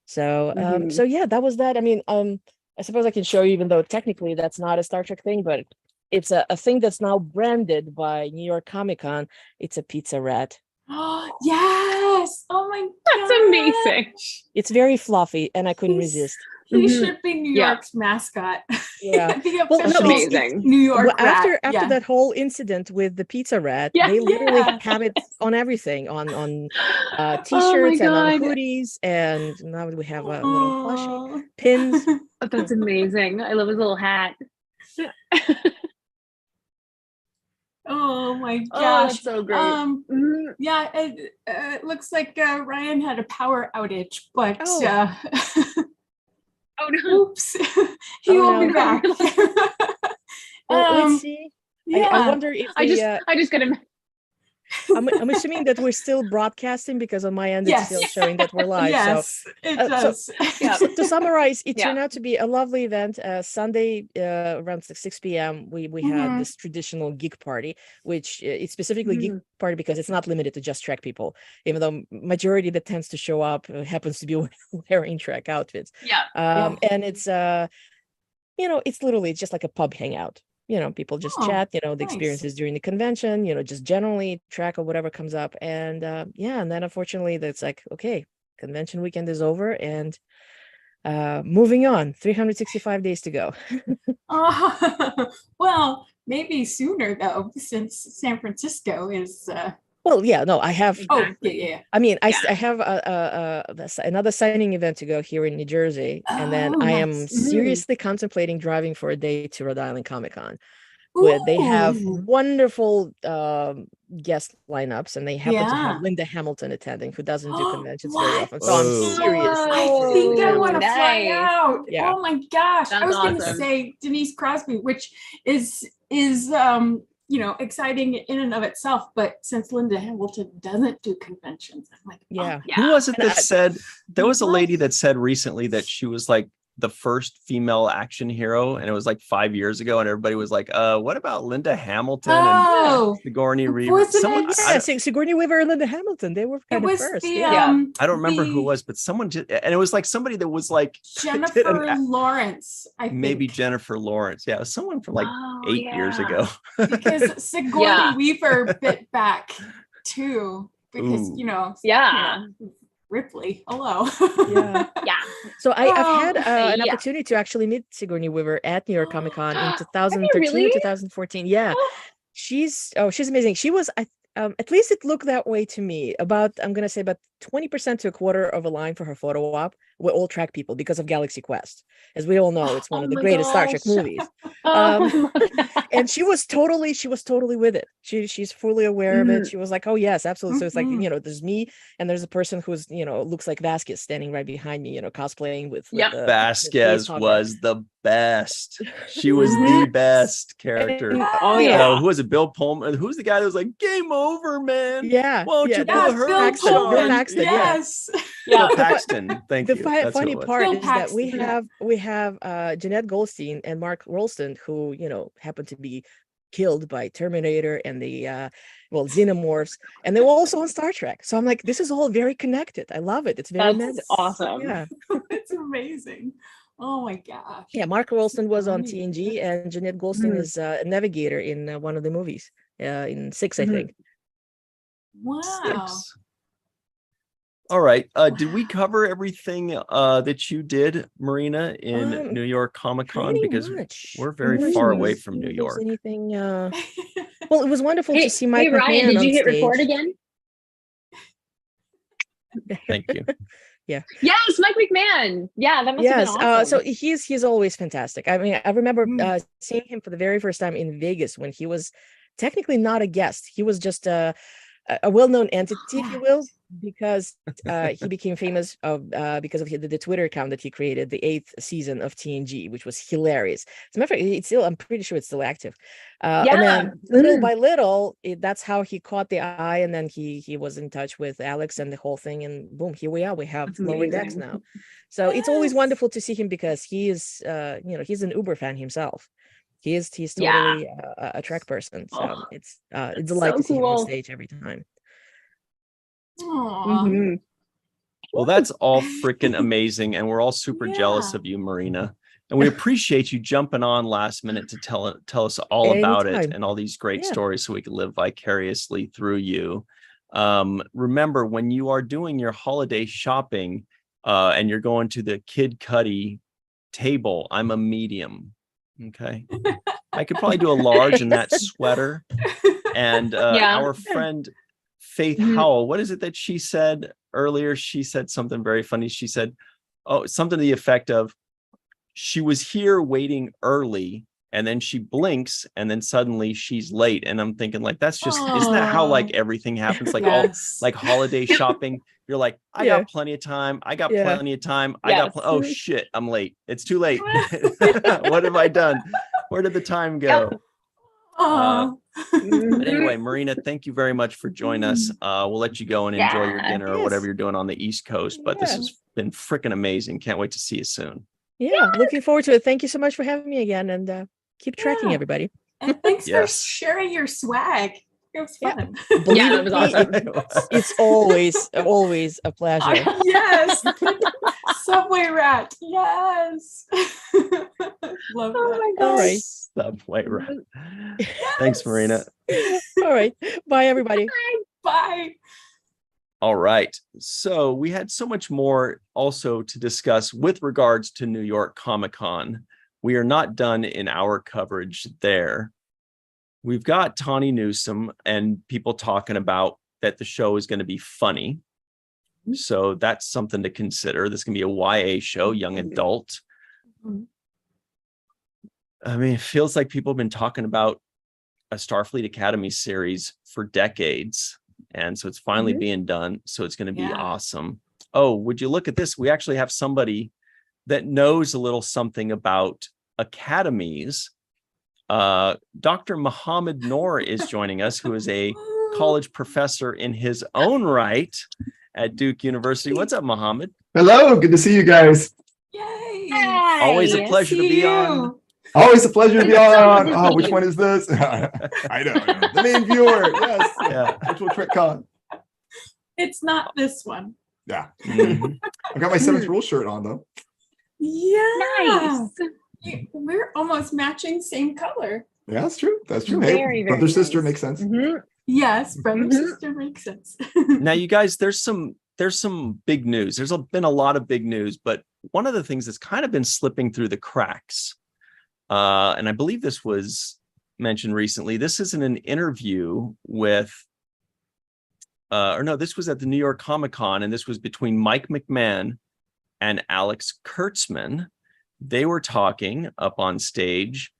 [SPEAKER 4] So
[SPEAKER 2] Mhm.
[SPEAKER 4] so yeah, that was that. I mean, I suppose I can show you, even though technically that's not a Star Trek thing, but it's a thing that's now branded by New York Comic Con. It's a pizza rat.
[SPEAKER 3] Oh, yes. Oh my god.
[SPEAKER 2] That's amazing.
[SPEAKER 4] It's very fluffy, and I couldn't
[SPEAKER 3] He's-
[SPEAKER 4] resist.
[SPEAKER 3] He
[SPEAKER 2] Mhm.
[SPEAKER 3] should be New
[SPEAKER 2] Yeah.
[SPEAKER 3] York's mascot.
[SPEAKER 4] Yeah.
[SPEAKER 3] The
[SPEAKER 4] Well,
[SPEAKER 2] That's
[SPEAKER 3] official
[SPEAKER 2] amazing.
[SPEAKER 3] New York
[SPEAKER 4] Well, after
[SPEAKER 3] rat. Yeah.
[SPEAKER 4] that whole incident with the pizza rat,
[SPEAKER 2] Yeah.
[SPEAKER 4] they literally
[SPEAKER 3] Yeah.
[SPEAKER 4] have it on everything, on
[SPEAKER 2] Oh my
[SPEAKER 4] t-shirts and on
[SPEAKER 2] God.
[SPEAKER 4] hoodies, and now we have a little plushie
[SPEAKER 3] Oh.
[SPEAKER 4] pins.
[SPEAKER 2] That's amazing. I love his little hat.
[SPEAKER 3] Oh my
[SPEAKER 2] Oh,
[SPEAKER 3] gosh.
[SPEAKER 2] that's so great.
[SPEAKER 3] Mm, yeah, it looks like Ryan had a power outage, but
[SPEAKER 4] Oh.
[SPEAKER 2] Oh no.
[SPEAKER 3] oops, he
[SPEAKER 4] Oh,
[SPEAKER 3] will be
[SPEAKER 4] no.
[SPEAKER 3] back.
[SPEAKER 4] Well, let's
[SPEAKER 3] Um,
[SPEAKER 4] see.
[SPEAKER 3] yeah.
[SPEAKER 4] I wonder if
[SPEAKER 2] I
[SPEAKER 4] the
[SPEAKER 2] just got him.
[SPEAKER 4] I'm assuming that we're still broadcasting, because on my end it's still
[SPEAKER 3] Yes.
[SPEAKER 4] showing that we're live.
[SPEAKER 3] Yes, it
[SPEAKER 4] so-
[SPEAKER 3] does.
[SPEAKER 2] Yeah.
[SPEAKER 4] So to summarize, it
[SPEAKER 2] Yeah.
[SPEAKER 4] turned out to be a lovely event. Sunday around 6 p.m. we had
[SPEAKER 3] Mhm.
[SPEAKER 4] this traditional geek party, which it's specifically geek party because it's not limited to just Trek people, even though majority that tends to show up happens to be wearing Trek outfits.
[SPEAKER 2] Yeah.
[SPEAKER 4] And it's it's literally just like a pub hangout. People just
[SPEAKER 3] Oh,
[SPEAKER 4] chat, the
[SPEAKER 3] nice.
[SPEAKER 4] experiences during the convention, just generally track or whatever comes up. And and then unfortunately that's like, okay, convention weekend is over, and moving on, 365 days to go.
[SPEAKER 3] Well, maybe sooner though, since San Francisco is.
[SPEAKER 4] Well, yeah, no, I have.
[SPEAKER 3] Oh,
[SPEAKER 2] Exactly.
[SPEAKER 3] yeah.
[SPEAKER 4] I mean,
[SPEAKER 2] Yeah.
[SPEAKER 4] I have another signing event to go here in New Jersey, and then
[SPEAKER 3] Oh,
[SPEAKER 4] I am
[SPEAKER 3] nice.
[SPEAKER 4] seriously contemplating driving for a day to Rhode Island Comic Con, where they have
[SPEAKER 3] Ooh.
[SPEAKER 4] wonderful guest lineups, and they happen to have
[SPEAKER 3] Yeah.
[SPEAKER 4] Linda Hamilton attending, who doesn't do conventions very
[SPEAKER 3] What?
[SPEAKER 4] often. So I'm
[SPEAKER 1] Whoa.
[SPEAKER 4] serious.
[SPEAKER 3] I think I
[SPEAKER 2] Oh,
[SPEAKER 3] want to fly
[SPEAKER 2] nice.
[SPEAKER 3] out.
[SPEAKER 4] Yeah.
[SPEAKER 3] Oh my gosh. I
[SPEAKER 2] Sounds
[SPEAKER 3] was going to
[SPEAKER 2] awesome.
[SPEAKER 3] say Denise Crosby, which is exciting in and of itself, but since Linda Hamilton doesn't do conventions, I'm like,
[SPEAKER 4] Yeah.
[SPEAKER 2] Yeah.
[SPEAKER 1] Who was it
[SPEAKER 4] And
[SPEAKER 1] that said, there was a lady
[SPEAKER 3] What?
[SPEAKER 1] that said recently that she was like the first female action hero, and it was like 5 years ago, and everybody was like, what about Linda Hamilton
[SPEAKER 3] oh,
[SPEAKER 1] and Sigourney Weaver?
[SPEAKER 3] wasn't
[SPEAKER 1] Someone,
[SPEAKER 3] it?
[SPEAKER 1] I,
[SPEAKER 4] Yeah, Sigourney Weaver and Linda Hamilton, they were
[SPEAKER 3] it
[SPEAKER 4] kind of
[SPEAKER 3] was
[SPEAKER 4] first.
[SPEAKER 3] the
[SPEAKER 4] Yeah.
[SPEAKER 1] I don't remember who it
[SPEAKER 3] the
[SPEAKER 1] was, but someone just, and it was like somebody that was like
[SPEAKER 3] Jennifer Lawrence, I think.
[SPEAKER 1] maybe Jennifer Lawrence. Yeah, it was someone from like
[SPEAKER 2] Oh,
[SPEAKER 1] 8 years
[SPEAKER 2] yeah.
[SPEAKER 1] ago.
[SPEAKER 3] Because Sigourney
[SPEAKER 2] Yeah.
[SPEAKER 3] Weaver bit back too, because
[SPEAKER 1] Ooh.
[SPEAKER 2] Yeah.
[SPEAKER 3] Ripley, hello.
[SPEAKER 4] Yeah.
[SPEAKER 2] Yeah.
[SPEAKER 4] So I've had
[SPEAKER 3] Oh,
[SPEAKER 4] an
[SPEAKER 2] yeah.
[SPEAKER 4] opportunity to actually meet Sigourney Weaver at New York Comic Con in
[SPEAKER 2] Have you
[SPEAKER 4] 2013
[SPEAKER 2] really?
[SPEAKER 4] or 2014. Yeah, she's amazing. She was, at least it looked that way to me. I'm gonna say about 20% to a quarter of a line for her photo op were all Trek people because of Galaxy Quest. As we all know, it's one
[SPEAKER 2] Oh
[SPEAKER 4] of the
[SPEAKER 2] my
[SPEAKER 4] greatest Star Trek
[SPEAKER 2] gosh.
[SPEAKER 4] movies.
[SPEAKER 2] Oh, I love that.
[SPEAKER 4] And she was totally with it. She's fully aware of it.
[SPEAKER 2] Mhm.
[SPEAKER 4] She was like, oh yes, absolutely. So it's like,
[SPEAKER 3] Mhm.
[SPEAKER 4] there's me, and there's a person who's, looks like Vasquez standing right behind me, cosplaying with
[SPEAKER 2] Yep.
[SPEAKER 4] the
[SPEAKER 1] Vasquez
[SPEAKER 4] face hugger.
[SPEAKER 1] was the best. She was the best character.
[SPEAKER 4] And,
[SPEAKER 2] Oh,
[SPEAKER 4] you know,
[SPEAKER 2] yeah.
[SPEAKER 1] Who was it? Bill Pullman. Who's the guy that was like, "Game over, man"?
[SPEAKER 4] Yeah,
[SPEAKER 1] Why don't
[SPEAKER 4] yeah,
[SPEAKER 1] you
[SPEAKER 4] that
[SPEAKER 1] put
[SPEAKER 4] was
[SPEAKER 1] her
[SPEAKER 3] Bill
[SPEAKER 1] in
[SPEAKER 4] Paxton. Bill
[SPEAKER 3] Pullman.
[SPEAKER 1] charge?
[SPEAKER 4] Paxton, yeah.
[SPEAKER 3] Yes.
[SPEAKER 2] Yeah.
[SPEAKER 1] Bill Paxton. Thank
[SPEAKER 4] The
[SPEAKER 1] you. That's what
[SPEAKER 4] funny
[SPEAKER 1] it was.
[SPEAKER 4] part
[SPEAKER 3] Bill
[SPEAKER 4] is that we
[SPEAKER 3] Paxton, yeah.
[SPEAKER 4] have Jeanette Goldstein and Mark Rolston, who happened to be killed by Terminator and the xenomorphs, and they were also on Star Trek. So I'm like, this is all very connected. I love it. It's very
[SPEAKER 2] That's
[SPEAKER 4] meta.
[SPEAKER 2] awesome.
[SPEAKER 4] Yeah,
[SPEAKER 3] It's amazing. Oh my gosh.
[SPEAKER 4] yeah. Mark Rolston was on
[SPEAKER 3] Sigourney.
[SPEAKER 4] TNG, and Jeanette Goldstein
[SPEAKER 2] Mhm.
[SPEAKER 4] is a navigator in one of the movies, in 6, I
[SPEAKER 2] Mhm.
[SPEAKER 4] think.
[SPEAKER 3] Wow.
[SPEAKER 1] 6. All right. Did we cover everything that you did, Marina, in New York Comic Con?
[SPEAKER 4] Pretty
[SPEAKER 1] Because
[SPEAKER 4] much.
[SPEAKER 1] we're very
[SPEAKER 4] Pretty
[SPEAKER 1] far
[SPEAKER 4] much.
[SPEAKER 1] away
[SPEAKER 4] Let's
[SPEAKER 1] from
[SPEAKER 4] see
[SPEAKER 1] New
[SPEAKER 4] if there's
[SPEAKER 1] York.
[SPEAKER 4] anything. Well, it was wonderful to see Mike
[SPEAKER 2] Hey, Ryan,
[SPEAKER 4] McMahon
[SPEAKER 2] did
[SPEAKER 4] on
[SPEAKER 2] you hit
[SPEAKER 4] stage.
[SPEAKER 2] record again?
[SPEAKER 1] Thank you.
[SPEAKER 2] Yes, Mike McMahon. Yeah, that must have been awesome.
[SPEAKER 4] So he's always fantastic. I mean, I remember seeing him for the very first time in Vegas when he was technically not a guest. He was just a well-known entity, if you will, because he became famous because of the Twitter account that he created, the 8th season of TNG, which was hilarious. As a matter of fact, I'm pretty sure it's still active. And then little by little, that's how he caught the eye, and then he was in touch with Alex and the whole thing, and boom, here we are. We have Lower Decks now. So it's always wonderful to see him because he is, he's an Uber fan himself. He's totally a Trek person. So it's a delight to see him on stage every time.
[SPEAKER 1] Well, that's all freaking amazing, and we're all super jealous of you, Marina. And we appreciate you jumping on last minute to tell us all about it and all these great stories, so we can live vicariously through you. Remember, when you are doing your holiday shopping and you're going to the Kid Cudi table, I'm a medium. Okay, I could probably do a large in that sweater. And our friend Faith Howell, what is it that she said earlier? She said something very funny. She said, something to the effect of, she was here waiting early, and then she blinks, and then suddenly she's late. And I'm thinking, like, that's just, isn't that how like everything happens? Like all like holiday shopping, you're like, I got plenty of time. I got plenty of time. Oh shit, I'm late. It's too late. What have I done? Where did the time go? But anyway, Marina, thank you very much for joining us. We'll let you go and enjoy your dinner or whatever you're doing on the East Coast. But this has been freaking amazing. Can't wait to see you soon.
[SPEAKER 4] Looking forward to it. Thank you so much for having me again, and keep tracking, everybody.
[SPEAKER 3] And thanks for sharing your swag. It was fun.
[SPEAKER 4] It was awesome. It's always a pleasure.
[SPEAKER 3] Yes. Subway rat. Yes. Love that.
[SPEAKER 4] All right.
[SPEAKER 1] Subway rat. Thanks, Marina.
[SPEAKER 4] All right. Bye, everybody.
[SPEAKER 3] Bye.
[SPEAKER 1] All right. So we had so much more also to discuss with regards to New York Comic-Con. We are not done in our coverage there. We've got Tawny Newsome and people talking about that the show is going to be funny. So that's something to consider. This is going to be a YA show, young adult. I mean, it feels like people have been talking about a Starfleet Academy series for decades. And so it's finally being done. So it's going to be awesome. Oh, would you look at this? We actually have somebody that knows a little something about academies. Dr. Muhammad Noor is joining us, who is a college professor in his own right at Duke University. What's up, Muhammad?
[SPEAKER 5] Hello, good to see you guys.
[SPEAKER 3] Yay!
[SPEAKER 1] Always a pleasure to be on.
[SPEAKER 5] Always a pleasure to be on. Oh, which one is this? I know. The main viewer. Yes. Yeah. Virtual Trek Con.
[SPEAKER 3] It's not this one.
[SPEAKER 5] Yeah. I've got my 7th Rule shirt on though.
[SPEAKER 3] Yeah. Nice. We're almost matching, same color.
[SPEAKER 5] Yeah, that's true. That's true. Hey, brother, sister makes sense.
[SPEAKER 3] Yes, brother, sister makes sense.
[SPEAKER 1] Now, you guys, there's some big news. There's been a lot of big news, but one of the things that's kind of been slipping through the cracks, and I believe this was mentioned recently. This is in an interview with, this was at the New York Comic-Con, and this was between Mike McMahon and Alex Kurtzman. They were talking up on stage,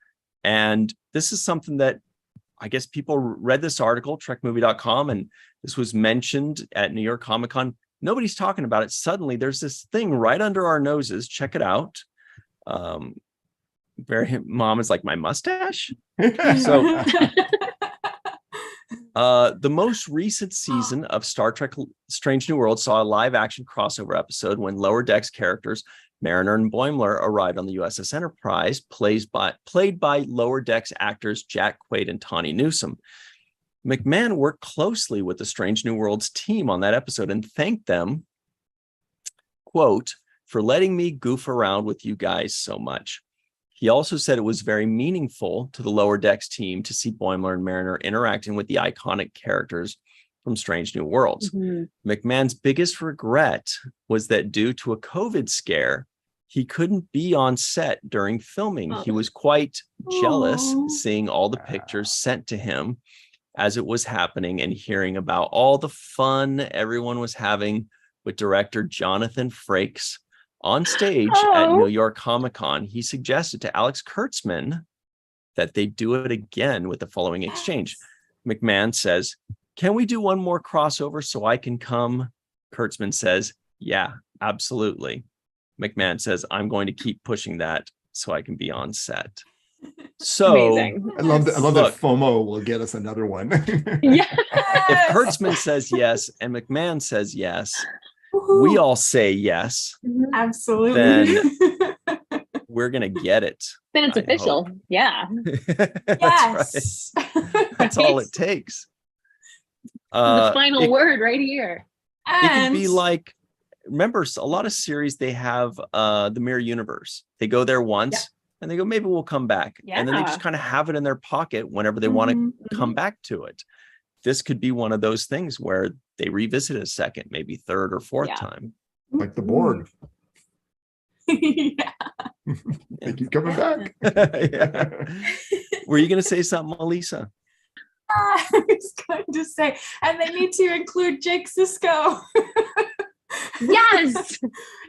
[SPEAKER 1] and this is something that I guess people read this article, trekmovie.com, and this was mentioned at New York Comic-Con. Nobody's talking about it. Suddenly there's this thing right under our noses. Check it out. Mom is like, my mustache. So the most recent season of Star Trek Strange New World saw a live action crossover episode when Lower Decks characters Mariner and Boimler arrived on the USS Enterprise, played by Lower Decks actors Jack Quaid and Tawny Newsome. McMahon worked closely with the Strange New Worlds team on that episode and thanked them, quote, for letting me goof around with you guys so much. He also said it was very meaningful to the Lower Decks team to see Boimler and Mariner interacting with the iconic characters from Strange New Worlds. McMahon's biggest regret was that due to a COVID scare, he couldn't be on set during filming. He was quite jealous seeing all the pictures sent to him as it was happening and hearing about all the fun everyone was having with director Jonathan Frakes on stage at New York Comic-Con. He suggested to Alex Kurtzman that they do it again with the following exchange. McMahon says, "Can we do one more crossover so I can come?" Kurtzman says, "Yeah, absolutely." McMahon says, "I'm going to keep pushing that so I can be on set." So
[SPEAKER 2] Amazing.
[SPEAKER 5] I love that. I love
[SPEAKER 1] Look.
[SPEAKER 5] that FOMO will get us another one.
[SPEAKER 2] Yeah.
[SPEAKER 1] if Kurtzman says yes and McMahon says yes, we all say yes,
[SPEAKER 3] Absolutely.
[SPEAKER 1] then we're going to get it.
[SPEAKER 2] Then it's
[SPEAKER 1] I
[SPEAKER 2] official.
[SPEAKER 1] hope.
[SPEAKER 2] Yeah.
[SPEAKER 1] That's right.
[SPEAKER 3] Yes.
[SPEAKER 1] That's all it takes.
[SPEAKER 2] The final
[SPEAKER 1] it,
[SPEAKER 2] word right here.
[SPEAKER 1] it could
[SPEAKER 3] And
[SPEAKER 1] be like, remember, a lot of series, they have the mirror universe. They go there once and they go, maybe we'll come back. And then they just kind of have it in their pocket whenever they want to come back to it. This could be one of those things where they revisit a second, maybe third or fourth time.
[SPEAKER 5] Like the Borg.
[SPEAKER 3] yeah.
[SPEAKER 5] They keep coming back.
[SPEAKER 1] Were you going to say something, Elisa?
[SPEAKER 3] I was going to say, and they need to include Jake Sisko.
[SPEAKER 2] Yes.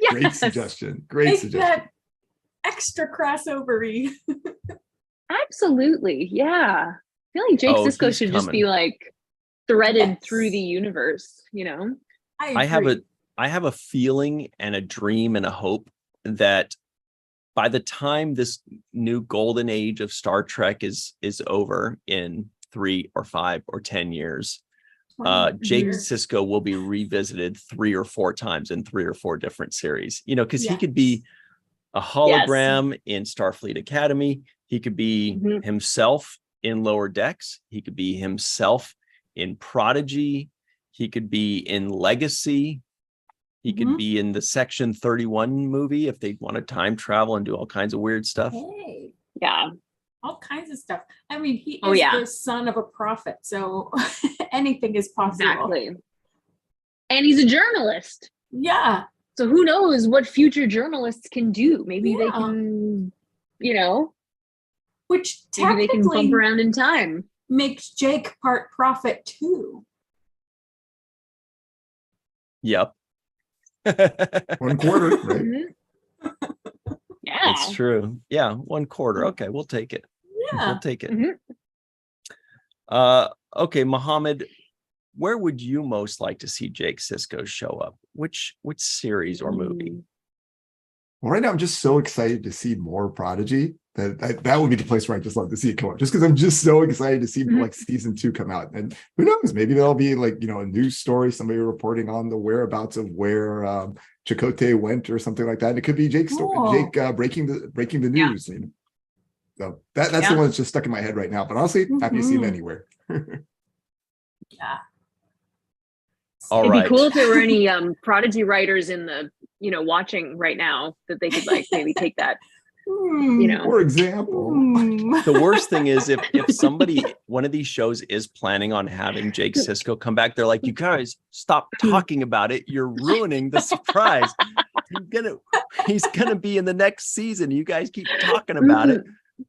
[SPEAKER 5] Great suggestion. Great
[SPEAKER 3] Make
[SPEAKER 5] suggestion.
[SPEAKER 3] that extra crossovery.
[SPEAKER 2] Absolutely. Yeah. I feel like Jake Sisko
[SPEAKER 1] he's
[SPEAKER 2] should just be
[SPEAKER 1] coming.
[SPEAKER 2] like threaded
[SPEAKER 3] Yes.
[SPEAKER 2] through the universe, you know?
[SPEAKER 1] I have a feeling and a dream and a hope that by the time this new golden age of Star Trek is over in 3 or 5 or 10 years, Jake Sisko will be revisited 3 or 4 times in 3 or 4 different series, you know, because he could be a hologram in Starfleet Academy. He could be himself in Lower Decks. He could be himself in Prodigy. He could be in Legacy. He could be in the Section 31 movie if they want to time travel and do all kinds of weird stuff.
[SPEAKER 3] Hey,
[SPEAKER 2] Yeah.
[SPEAKER 3] all kinds of stuff. I mean, he is
[SPEAKER 2] yeah.
[SPEAKER 3] the son of a prophet, so anything is possible.
[SPEAKER 2] Exactly. And he's a journalist.
[SPEAKER 3] Yeah.
[SPEAKER 2] So who knows what future journalists can do? Maybe they
[SPEAKER 3] Yeah.
[SPEAKER 2] can, you know,
[SPEAKER 3] Which
[SPEAKER 2] maybe they can bump
[SPEAKER 3] technically
[SPEAKER 2] around in time.
[SPEAKER 3] makes Jake part prophet too.
[SPEAKER 1] Yep.
[SPEAKER 5] 1/4, right?
[SPEAKER 2] Yeah.
[SPEAKER 1] It's true. Yeah, 1/4. Okay, we'll take it.
[SPEAKER 3] Yeah.
[SPEAKER 1] We'll take it.
[SPEAKER 2] Mhm.
[SPEAKER 1] Okay, Mohammed, where would you most like to see Jake Sisko show up? Which series or movie?
[SPEAKER 5] Well, right now I'm just so excited to see more Prodigy that would be the place where I just love to see it come up. Just because I'm just so excited to see like season 2 come out, and who knows, maybe there'll be like a news story, somebody reporting on the whereabouts of where Chakotay went or something like that. And it could be Jake's story, Jake breaking the news. You know? So that's the one that's just stuck in my head right now. But honestly, happy to see him anywhere.
[SPEAKER 3] Yeah.
[SPEAKER 1] All
[SPEAKER 2] It'd
[SPEAKER 1] right.
[SPEAKER 2] be cool if there were any Prodigy writers in the, watching right now that they could like maybe take that,
[SPEAKER 5] For example.
[SPEAKER 1] The worst thing is if one of these shows is planning on having Jake Sisko come back, they're like, you guys stop talking about it. You're ruining the surprise. He's gonna be in the next season. You guys keep talking about it.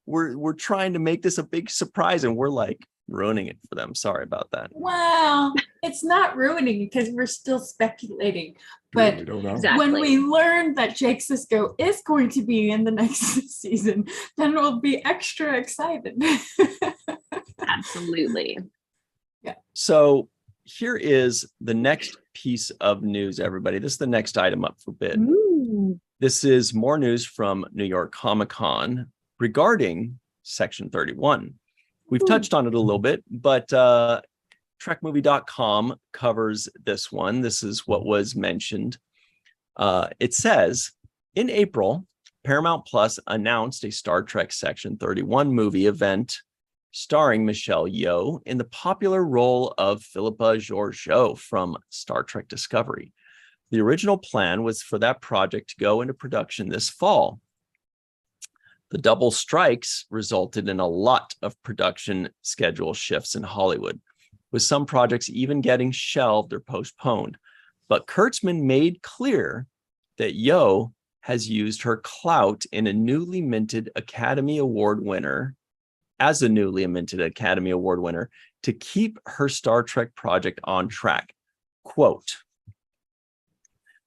[SPEAKER 1] We're trying to make this a big surprise, and we're like ruining it for them. Sorry about that.
[SPEAKER 3] Well, it's not ruining because we're still speculating. But
[SPEAKER 5] we don't know.
[SPEAKER 2] Exactly.
[SPEAKER 3] when we learn that Jake Sisko is going to be in the next season, then we'll be extra excited.
[SPEAKER 2] Absolutely.
[SPEAKER 1] So here is the next piece of news, everybody. This is the next item up for bid.
[SPEAKER 2] Ooh.
[SPEAKER 1] This is more news from New York Comic-Con regarding Section 31. We've touched on it a little bit, but trekmovie.com covers this one. This is what was mentioned. It says, in April, Paramount Plus announced a Star Trek Section 31 movie event starring Michelle Yeoh in the popular role of Philippa Georgiou from Star Trek Discovery. The original plan was for that project to go into production this fall. The double strikes resulted in a lot of production schedule shifts in Hollywood, with some projects even getting shelved or postponed. But Kurtzman made clear that Yeoh has used her clout in a newly minted Academy Award winner, to keep her Star Trek project on track. Quote,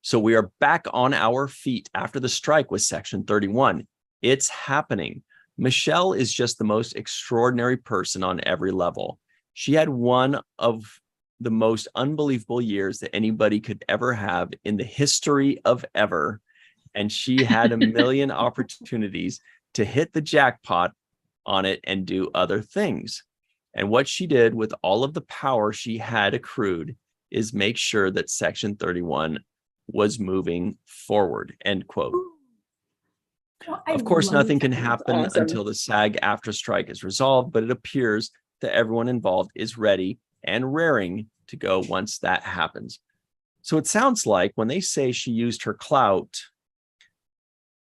[SPEAKER 1] So we are back on our feet after the strike with Section 31. It's happening. Michelle is just the most extraordinary person on every level. She had one of the most unbelievable years that anybody could ever have in the history of ever. And she had a million opportunities to hit the jackpot on it and do other things. And what she did with all of the power she had accrued is make sure that Section 31 was moving forward, end quote.
[SPEAKER 3] Well,
[SPEAKER 1] Of course, nothing can
[SPEAKER 3] that.
[SPEAKER 1] happen
[SPEAKER 2] awesome.
[SPEAKER 1] until the SAG-AFTRA strike is resolved, but it appears that everyone involved is ready and raring to go once that happens. So it sounds like when they say she used her clout,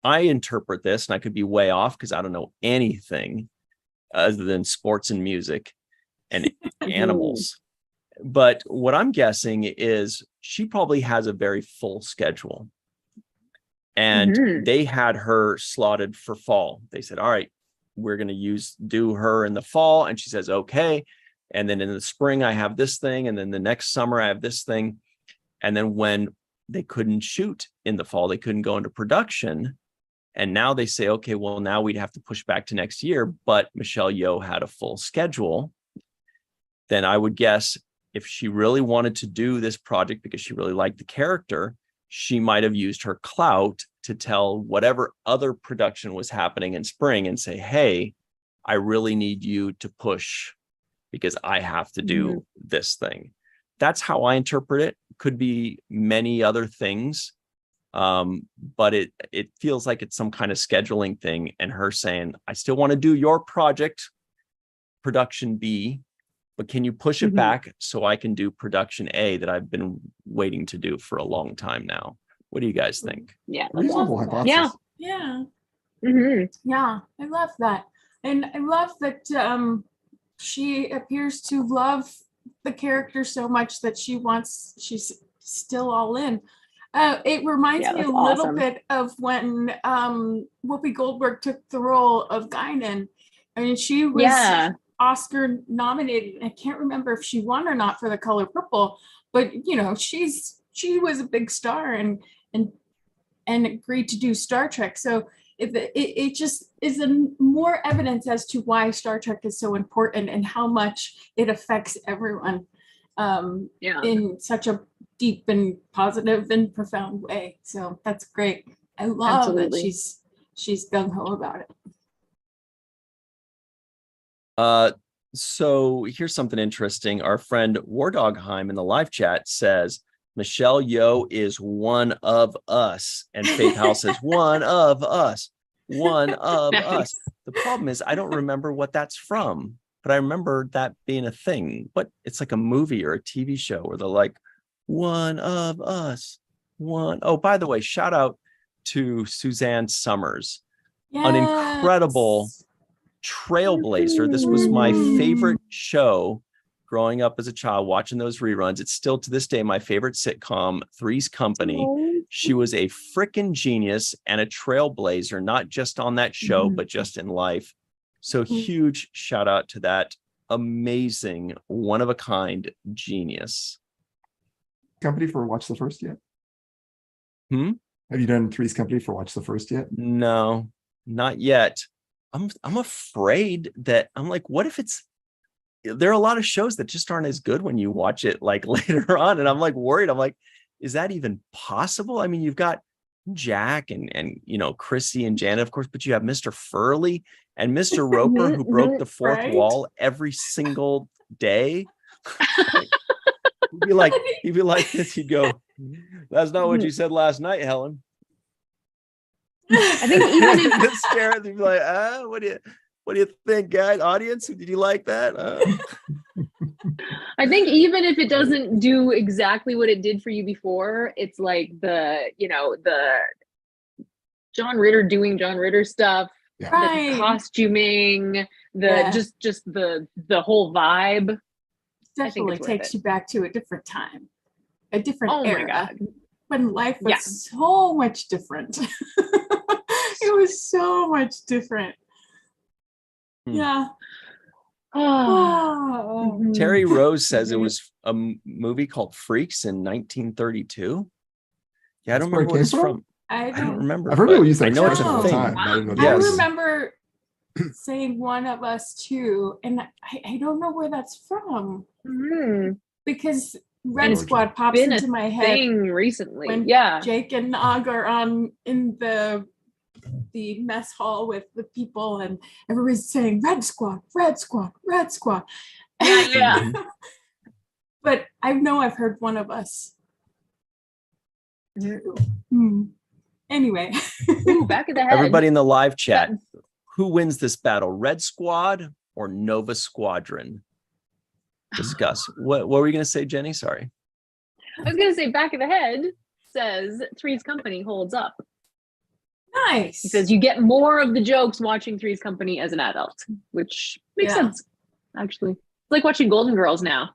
[SPEAKER 1] I interpret this, and I could be way off because I don't know anything other than sports and music and animals. But what I'm guessing is she probably has a very full schedule. And they had her slotted for fall. They said, all right, we're going to do her in the fall. And she says, okay. And then in the spring, I have this thing. And then the next summer, I have this thing. And then when they couldn't shoot in the fall, they couldn't go into production. And now they say, okay, well, now we'd have to push back to next year. But Michelle Yeoh had a full schedule. Then I would guess if she really wanted to do this project because she really liked the character, she might have used her clout to tell whatever other production was happening in spring and say, hey, I really need you to push because I have to do this thing. That's how I interpret it. Could be many other things. But it feels like it's some kind of scheduling thing, and her saying, I still want to do your project, production B, but can you push it back so I can do production A that I've been waiting to do for a long time now? What do you guys think?
[SPEAKER 2] Yeah.
[SPEAKER 5] Reasonable
[SPEAKER 3] Awesome.
[SPEAKER 5] hypothesis.
[SPEAKER 3] Yeah.
[SPEAKER 2] Mhm.
[SPEAKER 3] Yeah, I love that. And I love that she appears to love the character so much that she's still all in. It reminds
[SPEAKER 2] Yeah,
[SPEAKER 3] me a
[SPEAKER 2] that's
[SPEAKER 3] little
[SPEAKER 2] awesome.
[SPEAKER 3] bit of when Whoopi Goldberg took the role of Guinan. I mean, she was
[SPEAKER 2] Yeah.
[SPEAKER 3] Oscar nominated. I can't remember if she won or not for The Color Purple, but you know, she was a big star and agreed to do Star Trek. So it just is more evidence as to why Star Trek is so important and how much it affects everyone in such a deep and positive and profound way. So that's great. I love
[SPEAKER 2] Absolutely.
[SPEAKER 3] that she's gung-ho about it.
[SPEAKER 1] So here's something interesting. Our friend War Dogheim in the live chat says, Michelle Yeoh is one of us. And Faith House says, one of us, one of us. The problem is I don't remember what that's from, but I remember that being a thing. But it's like a movie or a TV show where they're like, one of us, one. Oh, by the way, shout out to Suzanne Summers, an incredible trailblazer. This was my favorite show growing up as a child, watching those reruns. It's still to this day my favorite sitcom, Three's Company. She was a freaking genius and a trailblazer, not just on that show, but just in life. So huge shout out to that amazing, one of a kind genius.
[SPEAKER 5] Company for Watch the First yet?
[SPEAKER 1] Hmm?
[SPEAKER 5] Have you done Three's Company for Watch the First yet?
[SPEAKER 1] No, not yet. I'm afraid that I'm like, what if there are a lot of shows that just aren't as good when you watch it like later on. And I'm like worried. I'm like, is that even possible? I mean, you've got Jack and you know, Chrissy and Janet, of course, but you have Mr. Furley and Mr. Roper who broke the fourth wall every single day. He'd be like this. He'd go, that's not what you said last night, Helen.
[SPEAKER 2] I think even if
[SPEAKER 1] Scared, they'd be like, what do you think, guys? Audience, did you like that?
[SPEAKER 2] I think even if it doesn't do exactly what it did for you before, it's like the John Ritter doing John Ritter stuff, the costuming, just the whole vibe.
[SPEAKER 3] Definitely takes you back to a different time, a different era.
[SPEAKER 2] My God.
[SPEAKER 3] When life was so much different. It was so much different. Yeah.
[SPEAKER 1] Terry Rose says it was a movie called Freaks in 1932. Yeah, I don't
[SPEAKER 5] That's where it
[SPEAKER 1] remember what
[SPEAKER 5] came
[SPEAKER 1] it's
[SPEAKER 5] from?
[SPEAKER 1] from.
[SPEAKER 3] I
[SPEAKER 1] I don't
[SPEAKER 3] don't.
[SPEAKER 1] remember.
[SPEAKER 5] I've heard
[SPEAKER 1] but
[SPEAKER 5] people use that
[SPEAKER 1] I know it's
[SPEAKER 5] expression
[SPEAKER 1] a
[SPEAKER 5] all the
[SPEAKER 1] thing.
[SPEAKER 5] time. But I didn't know the
[SPEAKER 3] I
[SPEAKER 1] Yes.
[SPEAKER 5] origin.
[SPEAKER 3] remember saying one of us too, and I don't know where that's from
[SPEAKER 2] Mhm.
[SPEAKER 3] because
[SPEAKER 2] And
[SPEAKER 3] Red
[SPEAKER 2] it's
[SPEAKER 3] Squad pops
[SPEAKER 2] been
[SPEAKER 3] into
[SPEAKER 2] a
[SPEAKER 3] my head
[SPEAKER 2] thing recently.
[SPEAKER 3] when
[SPEAKER 2] Yeah.
[SPEAKER 3] Jake and Nog are on in the mess hall with the people, and everybody's saying Red Squad, Red Squad, Red Squad.
[SPEAKER 2] Yeah.
[SPEAKER 3] But I know I've heard one of us.
[SPEAKER 2] Mhm.
[SPEAKER 3] Hmm. Anyway.
[SPEAKER 2] Ooh, back of the head.
[SPEAKER 1] Everybody in the live chat,
[SPEAKER 2] That-
[SPEAKER 1] who wins this battle, Red Squad or Nova Squadron? Discuss. What were you going to say, Jenny? Sorry.
[SPEAKER 2] I was gonna say back of the head says Three's Company holds up.
[SPEAKER 3] Nice.
[SPEAKER 2] He says you get more of the jokes watching Three's Company as an adult, which makes
[SPEAKER 3] Yeah.
[SPEAKER 2] sense, actually. It's like watching Golden Girls now.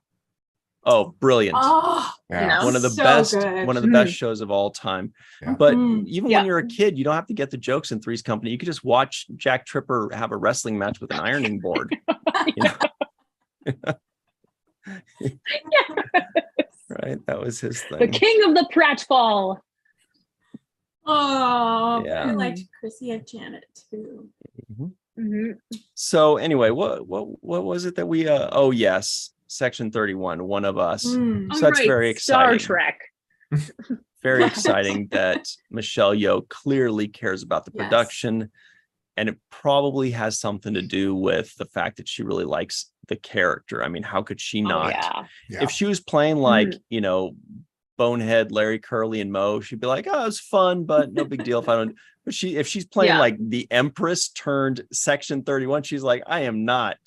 [SPEAKER 1] Oh, brilliant.
[SPEAKER 3] Oh,
[SPEAKER 5] Yeah.
[SPEAKER 1] One of the
[SPEAKER 3] so
[SPEAKER 1] best,
[SPEAKER 3] good.
[SPEAKER 1] one of the best shows of all time.
[SPEAKER 5] Yeah.
[SPEAKER 1] But
[SPEAKER 3] Mm.
[SPEAKER 1] even
[SPEAKER 2] Yeah.
[SPEAKER 1] when you're a kid, you don't have to get the jokes in Three's Company. You could just watch Jack Tripper have a wrestling match with an ironing board. You know? Right? That was his
[SPEAKER 2] The
[SPEAKER 1] thing.
[SPEAKER 2] king of the pratfall.
[SPEAKER 3] Oh,
[SPEAKER 1] Yeah.
[SPEAKER 3] I liked Chrissy and Janet too.
[SPEAKER 1] Mhm.
[SPEAKER 2] Mhm.
[SPEAKER 1] So anyway, what was it that we oh yes, Section 31, One of Us.
[SPEAKER 3] Mm.
[SPEAKER 1] So that's very
[SPEAKER 2] Star
[SPEAKER 1] exciting.
[SPEAKER 2] Trek.
[SPEAKER 1] Very
[SPEAKER 3] Yes.
[SPEAKER 1] exciting that Michelle Yeoh clearly cares about the
[SPEAKER 3] Yes.
[SPEAKER 1] production. And it probably has something to do with the fact that she really likes the character. I mean, how could she
[SPEAKER 2] Oh,
[SPEAKER 1] not?
[SPEAKER 2] yeah.
[SPEAKER 5] Yeah.
[SPEAKER 1] If she was playing like,
[SPEAKER 2] Mm-hmm.
[SPEAKER 1] you know, Bonehead, Larry, Curly, and Moe, she'd be like, oh, it was fun, but no big deal if I don't. But if she's playing
[SPEAKER 2] Yeah.
[SPEAKER 1] like the Empress turned Section 31, she's like, I am not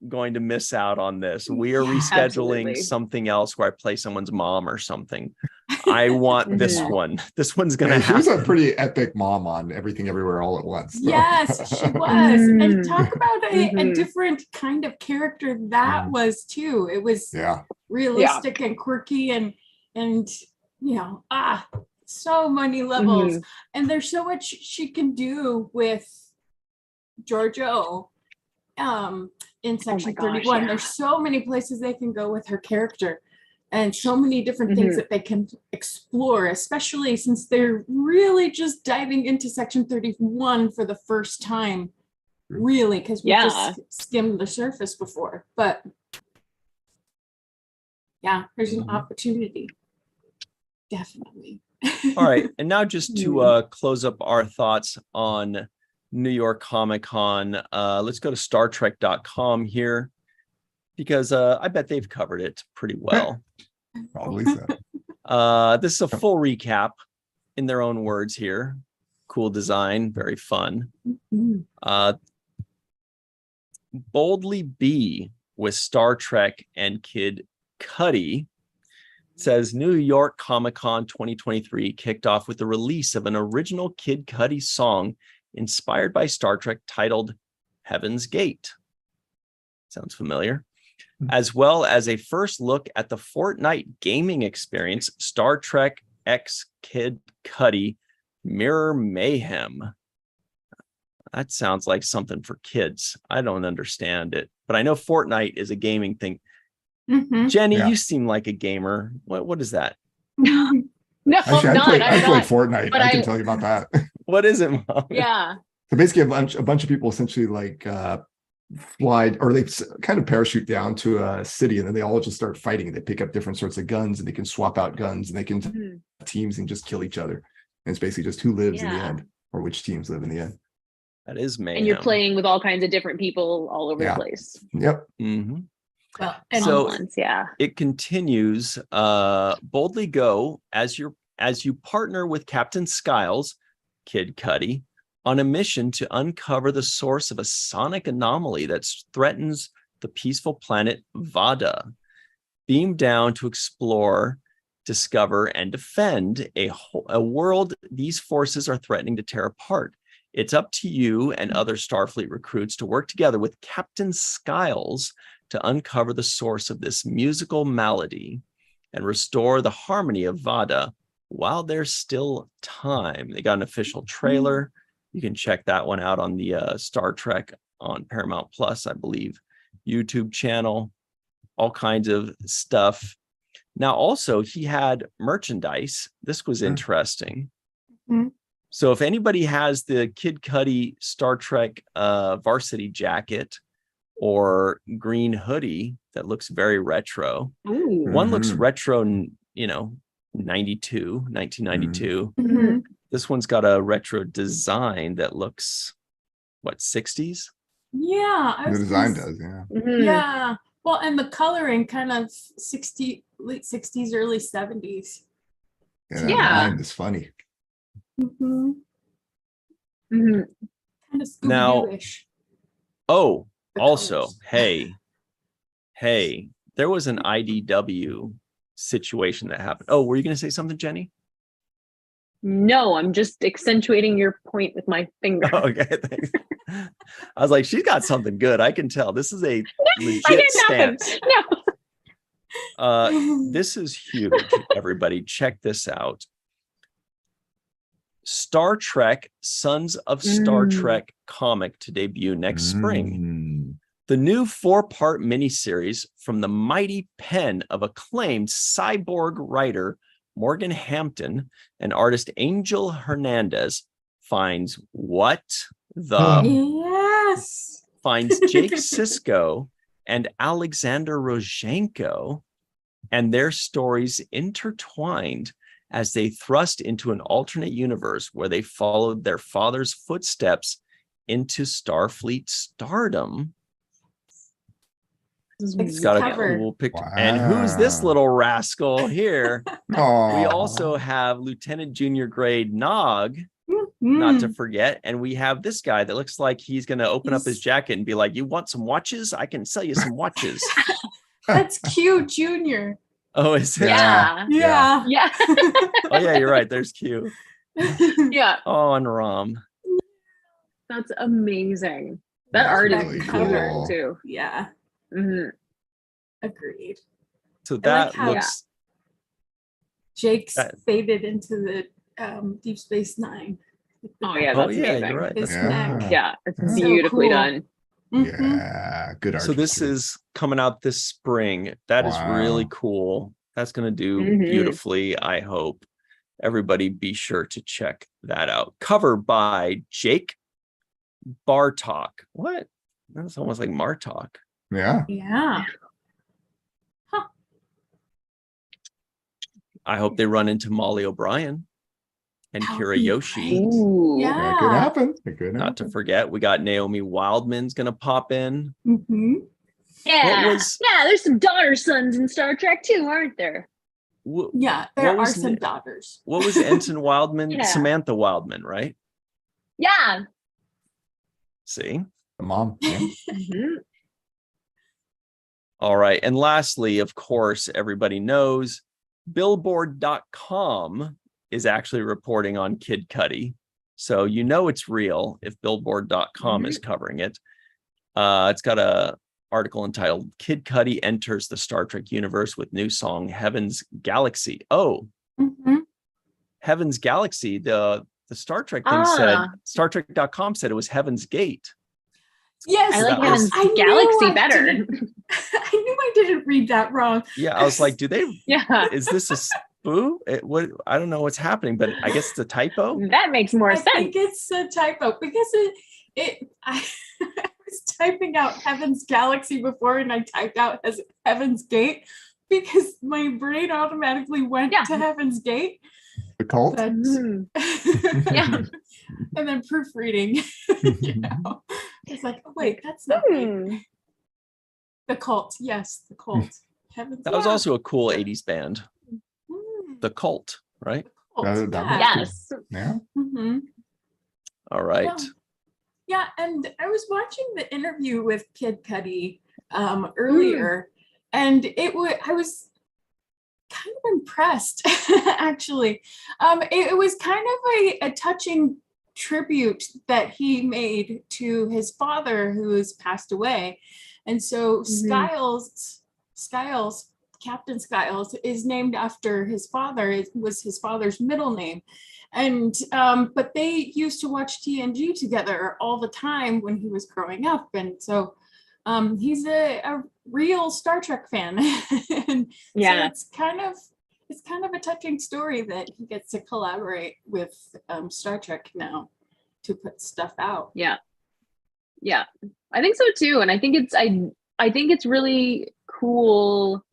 [SPEAKER 1] going to miss out on this. We are
[SPEAKER 3] Yeah,
[SPEAKER 1] rescheduling
[SPEAKER 2] absolutely.
[SPEAKER 1] something else where I play someone's mom or something. I want this
[SPEAKER 2] Mhm.
[SPEAKER 1] one. This one's gonna
[SPEAKER 5] Yeah, she was a
[SPEAKER 1] happen.
[SPEAKER 5] pretty epic mom on Everything Everywhere All at Once. so.
[SPEAKER 3] Yes, she was. And
[SPEAKER 2] Mm.
[SPEAKER 3] talk about a
[SPEAKER 2] Mhm.
[SPEAKER 3] different kind of character that
[SPEAKER 5] Mm.
[SPEAKER 3] was too. It was
[SPEAKER 5] Yeah.
[SPEAKER 3] realistic and quirky and you know, so many levels.
[SPEAKER 2] Mhm.
[SPEAKER 3] And there's so much she can do with Giorgio in Section
[SPEAKER 2] gosh,
[SPEAKER 3] 31.
[SPEAKER 2] yeah.
[SPEAKER 3] There's so many places they can go with her character and so many different things
[SPEAKER 2] Mhm.
[SPEAKER 3] that they can explore, especially since they're really just diving into Section 31 for the first time, really, because we
[SPEAKER 2] Yeah.
[SPEAKER 3] just skimmed the surface before. But yeah, there's an
[SPEAKER 1] Mhm.
[SPEAKER 3] opportunity. Definitely.
[SPEAKER 1] All right. And now just to
[SPEAKER 2] Mhm.
[SPEAKER 1] close up our thoughts on New York Comic Con, let's go to StarTrek.com here because I bet they've covered it pretty well.
[SPEAKER 5] Probably so.
[SPEAKER 1] This is a full recap in their own words here. Cool design, very fun.
[SPEAKER 3] Mhm.
[SPEAKER 1] Boldly Be with Star Trek and Kid Cudi says New York Comic Con 2023 kicked off with the release of an original Kid Cudi song inspired by Star Trek titled Heaven's Gate. Sounds familiar. As well as a first look at the Fortnite gaming experience, Star Trek X Kid Cudi Mirror Mayhem. That sounds like something for kids. I don't understand it, but I know Fortnite is a gaming thing.
[SPEAKER 3] Mhm.
[SPEAKER 1] Jenny,
[SPEAKER 5] Yeah.
[SPEAKER 1] you seem like a gamer. What is that?
[SPEAKER 3] Mhm.
[SPEAKER 2] No,
[SPEAKER 5] Actually,
[SPEAKER 2] I'm
[SPEAKER 5] I played
[SPEAKER 2] not.
[SPEAKER 5] Fortnite.
[SPEAKER 2] but
[SPEAKER 5] I can
[SPEAKER 2] I-
[SPEAKER 5] tell you about that.
[SPEAKER 1] What is it, Mom?
[SPEAKER 2] Yeah.
[SPEAKER 5] So basically, a bunch of people essentially like fly, or they kind of parachute down to a city, and then they all just start fighting. They pick up different sorts of guns, and they can swap out guns, and they can
[SPEAKER 2] Mhm.
[SPEAKER 5] teams and just kill each other. And it's basically just who lives in the
[SPEAKER 2] Yeah.
[SPEAKER 5] end, or which teams live in the end.
[SPEAKER 1] That is mayhem.
[SPEAKER 2] And you're playing with all kinds of different people all over
[SPEAKER 5] Yeah.
[SPEAKER 2] the place.
[SPEAKER 5] Yep.
[SPEAKER 1] Mhm.
[SPEAKER 3] Well,
[SPEAKER 2] And
[SPEAKER 1] So-
[SPEAKER 2] all at once, yeah.
[SPEAKER 1] It continues. Boldly go as you partner with Captain Skiles, Kid Cudi, on a mission to uncover the source of a sonic anomaly that threatens the peaceful planet Vada. Beam down to explore, discover, and defend a world these forces are threatening to tear apart. It's up to you and other Starfleet recruits to work together with Captain Skiles to uncover the source of this musical malady and restore the harmony of Vada while there's still time. They got an official trailer. You can check that one out on the Star Trek on Paramount Plus, I believe, YouTube channel, all kinds of stuff. Now, also, he had merchandise. This was interesting.
[SPEAKER 3] Mhm.
[SPEAKER 1] So if anybody has the Kid Cudi Star Trek varsity jacket or green hoodie that looks very retro,
[SPEAKER 2] Ooh.
[SPEAKER 1] one looks
[SPEAKER 5] Mhm.
[SPEAKER 1] retro, 1992.
[SPEAKER 3] Mhm.
[SPEAKER 1] This one's got a retro design that looks, what, 60s?
[SPEAKER 3] Yeah, I
[SPEAKER 5] The
[SPEAKER 3] was
[SPEAKER 5] design
[SPEAKER 3] gonna
[SPEAKER 5] does, yeah.
[SPEAKER 2] Mhm.
[SPEAKER 3] Yeah. Well, and the coloring kind of late 60s, early 70s.
[SPEAKER 5] Yeah, that
[SPEAKER 2] Yeah.
[SPEAKER 5] line is funny.
[SPEAKER 3] Mm-hmm.
[SPEAKER 2] Mhm.
[SPEAKER 3] Kind of
[SPEAKER 1] Now-
[SPEAKER 3] Scooby-Doo-ish.
[SPEAKER 1] Oh,
[SPEAKER 3] The
[SPEAKER 1] also,
[SPEAKER 3] colors.
[SPEAKER 1] hey, there was an IDW situation that happened. Oh, were you going to say something, Jenny?
[SPEAKER 2] No, I'm just accentuating your point with my finger.
[SPEAKER 1] Oh, okay, thanks. I was like, she's got something good. I can tell. This is a
[SPEAKER 2] I
[SPEAKER 1] legit
[SPEAKER 2] did nothing.
[SPEAKER 1] stance.
[SPEAKER 2] No.
[SPEAKER 1] This is huge, everybody. Check this out. Star Trek, Sons of Star Trek comic to debut next spring.
[SPEAKER 5] Mm.
[SPEAKER 1] The new 4-part miniseries from the mighty pen of acclaimed cyborg writer Morgan Hampton and artist Angel Hernandez finds what the
[SPEAKER 3] Yes.
[SPEAKER 1] finds Jake Sisko and Alexander Rozhenko and their stories intertwined as they thrust into an alternate universe where they followed their father's footsteps into Starfleet stardom. It's got a
[SPEAKER 3] Cover.
[SPEAKER 1] cool picture. And who's this
[SPEAKER 5] Wow.
[SPEAKER 1] little rascal here?
[SPEAKER 5] Aw.
[SPEAKER 1] We also have Lieutenant Junior Grade Nog, not to forget. And we have this guy that looks like he's going to open up his jacket and be like, you want some watches? I can sell you some watches.
[SPEAKER 3] That's Q Junior.
[SPEAKER 1] Oh, is it?
[SPEAKER 2] Yeah.
[SPEAKER 3] Yeah.
[SPEAKER 2] Yeah.
[SPEAKER 1] Oh, yeah, you're right. There's Q.
[SPEAKER 2] Yeah.
[SPEAKER 1] Oh, and Rom.
[SPEAKER 2] That's amazing. That
[SPEAKER 5] That's
[SPEAKER 2] art
[SPEAKER 5] really
[SPEAKER 2] is
[SPEAKER 3] cool.
[SPEAKER 2] beautiful too.
[SPEAKER 3] Yeah.
[SPEAKER 2] Mhm.
[SPEAKER 3] Agreed.
[SPEAKER 1] So
[SPEAKER 3] I like
[SPEAKER 1] that
[SPEAKER 3] how-
[SPEAKER 1] looks,
[SPEAKER 3] Jake's
[SPEAKER 1] That-
[SPEAKER 3] faded into the Deep Space Nine.
[SPEAKER 2] Oh yeah,
[SPEAKER 1] oh,
[SPEAKER 2] that's
[SPEAKER 1] yeah,
[SPEAKER 2] amazing.
[SPEAKER 1] you're right.
[SPEAKER 3] His
[SPEAKER 5] Yeah.
[SPEAKER 3] neck.
[SPEAKER 2] Yeah, it's
[SPEAKER 5] Yeah.
[SPEAKER 3] So
[SPEAKER 2] beautifully
[SPEAKER 3] cool.
[SPEAKER 2] done.
[SPEAKER 3] Mhm.
[SPEAKER 5] Yeah, good art.
[SPEAKER 1] So this is coming out this spring. That is really
[SPEAKER 5] Wow.
[SPEAKER 1] cool. That's going to do
[SPEAKER 2] Mhm.
[SPEAKER 1] beautifully, I hope. Everybody be sure to check that out. Cover by Jake Bartok. What? That's almost like Martok.
[SPEAKER 5] Yeah.
[SPEAKER 3] Yeah.
[SPEAKER 1] I hope they run into Molly O'Brien and
[SPEAKER 3] That would
[SPEAKER 1] Kira
[SPEAKER 3] be
[SPEAKER 1] Yoshi.
[SPEAKER 3] great.
[SPEAKER 2] Ooh.
[SPEAKER 3] Yeah.
[SPEAKER 5] That could happen. It could
[SPEAKER 1] Not to
[SPEAKER 5] happen.
[SPEAKER 1] forget, we got Naomi Wildman's going to pop in.
[SPEAKER 3] Mm-hmm.
[SPEAKER 2] Yeah.
[SPEAKER 1] was-
[SPEAKER 2] Yeah, there's some daughter sons in Star Trek too, aren't there?
[SPEAKER 1] Wh-
[SPEAKER 3] Yeah, there
[SPEAKER 1] What
[SPEAKER 3] are
[SPEAKER 1] was
[SPEAKER 3] some
[SPEAKER 1] ne-
[SPEAKER 3] daughters.
[SPEAKER 1] What was Ensign Wildman?
[SPEAKER 2] Yeah.
[SPEAKER 1] Samantha Wildman, right?
[SPEAKER 2] Yeah.
[SPEAKER 1] See?
[SPEAKER 5] The mom. Yeah.
[SPEAKER 2] Mhm.
[SPEAKER 1] All right. And lastly, of course, everybody knows Billboard.com is actually reporting on Kid Cudi. So you know it's real if Billboard.com is covering it. It's got a article entitled Kid Cudi enters the Star Trek universe with new song Heaven's Galaxy. Oh,
[SPEAKER 3] Mm-hmm.
[SPEAKER 1] Heaven's Galaxy. The Star Trek thing said,
[SPEAKER 2] Ah.
[SPEAKER 1] StarTrek.com said it was Heaven's Gate.
[SPEAKER 3] Yes,
[SPEAKER 2] I like
[SPEAKER 1] That was-
[SPEAKER 2] Heaven's
[SPEAKER 3] I knew
[SPEAKER 2] Galaxy
[SPEAKER 3] I
[SPEAKER 2] better.
[SPEAKER 3] didn't- I knew I didn't read that wrong.
[SPEAKER 1] Yeah, I was like, do they
[SPEAKER 2] Yeah.
[SPEAKER 1] is this a spoof? What, I don't know what's happening, but I guess it's a typo.
[SPEAKER 2] That makes more
[SPEAKER 3] I
[SPEAKER 2] sense.
[SPEAKER 3] think it's a typo because I was typing out Heaven's Galaxy before and I typed out as Heaven's Gate because my brain automatically went
[SPEAKER 2] Yeah.
[SPEAKER 3] to Heaven's Gate.
[SPEAKER 5] The cult.
[SPEAKER 3] But
[SPEAKER 2] Mhm. Yeah.
[SPEAKER 3] and then proofreading, it's like, oh wait, that's not right.
[SPEAKER 2] Hmm.
[SPEAKER 3] The Cult. Yes, the Cult. Heaven's
[SPEAKER 1] That was
[SPEAKER 3] yeah.
[SPEAKER 1] also a cool 80s band,
[SPEAKER 3] Mm,
[SPEAKER 1] The Cult, right?
[SPEAKER 3] Cult,
[SPEAKER 5] That was
[SPEAKER 3] yeah.
[SPEAKER 2] Yes.
[SPEAKER 5] Yeah.
[SPEAKER 3] Mhm.
[SPEAKER 1] All right.
[SPEAKER 3] Yeah. Yeah, and I was watching the interview with Kid Cudi earlier, and I was kind of impressed actually. It was kind of a touching tribute that he made to his father who has passed away. And so Skiles, Captain Skiles is named after his father. It was his father's middle name. And but they used to watch TNG together all the time when he was growing up. And so He's a real Star Trek fan. And
[SPEAKER 2] Yeah.
[SPEAKER 3] so it's kind of a touching story that he gets to collaborate with Star Trek now to put stuff out.
[SPEAKER 2] Yeah. I think so too. And I think it's really cool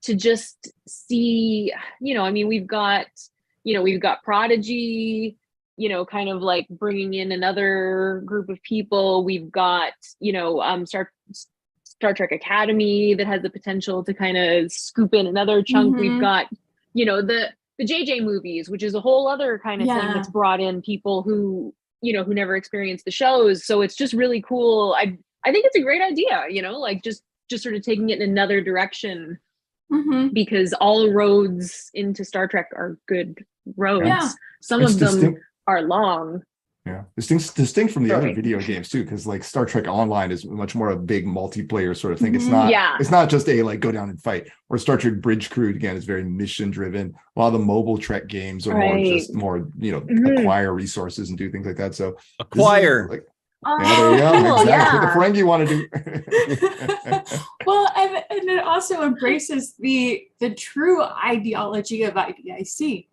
[SPEAKER 2] to just see, we've got Prodigy, kind of like bringing in another group of people. We've got, Star Trek Academy that has the potential to kind of scoop in another chunk.
[SPEAKER 3] Mhm.
[SPEAKER 2] We've got, the JJ movies, which is a whole other kind of thing
[SPEAKER 3] Yeah.
[SPEAKER 2] that's brought in people who never experienced the shows. So it's just really cool. I think it's a great idea, like just sort of taking it in another direction,
[SPEAKER 3] Mhm.
[SPEAKER 2] because all roads into Star Trek are good roads.
[SPEAKER 3] Yeah.
[SPEAKER 2] Some
[SPEAKER 5] It's
[SPEAKER 2] of them
[SPEAKER 5] distinct.
[SPEAKER 2] are long.
[SPEAKER 5] Yeah, distinct from the other
[SPEAKER 2] Sorry.
[SPEAKER 5] video games too, because like Star Trek Online is much more a big multiplayer sort of thing. It's
[SPEAKER 3] Mhm.
[SPEAKER 5] not,
[SPEAKER 2] Yeah.
[SPEAKER 5] it's not just a like go down and fight. Or Star Trek Bridge Crew again is very mission driven. A lot of the mobile Trek games are more
[SPEAKER 2] Mhm.
[SPEAKER 5] acquire resources and do things like that. So this is,
[SPEAKER 1] Acquire.
[SPEAKER 5] like,
[SPEAKER 2] Oh,
[SPEAKER 5] yeah, there you go.
[SPEAKER 2] cool.
[SPEAKER 5] Exactly. That's what the
[SPEAKER 2] Yeah.
[SPEAKER 5] Ferengi want to do.
[SPEAKER 3] Well, and it also embraces the true ideology of IDIC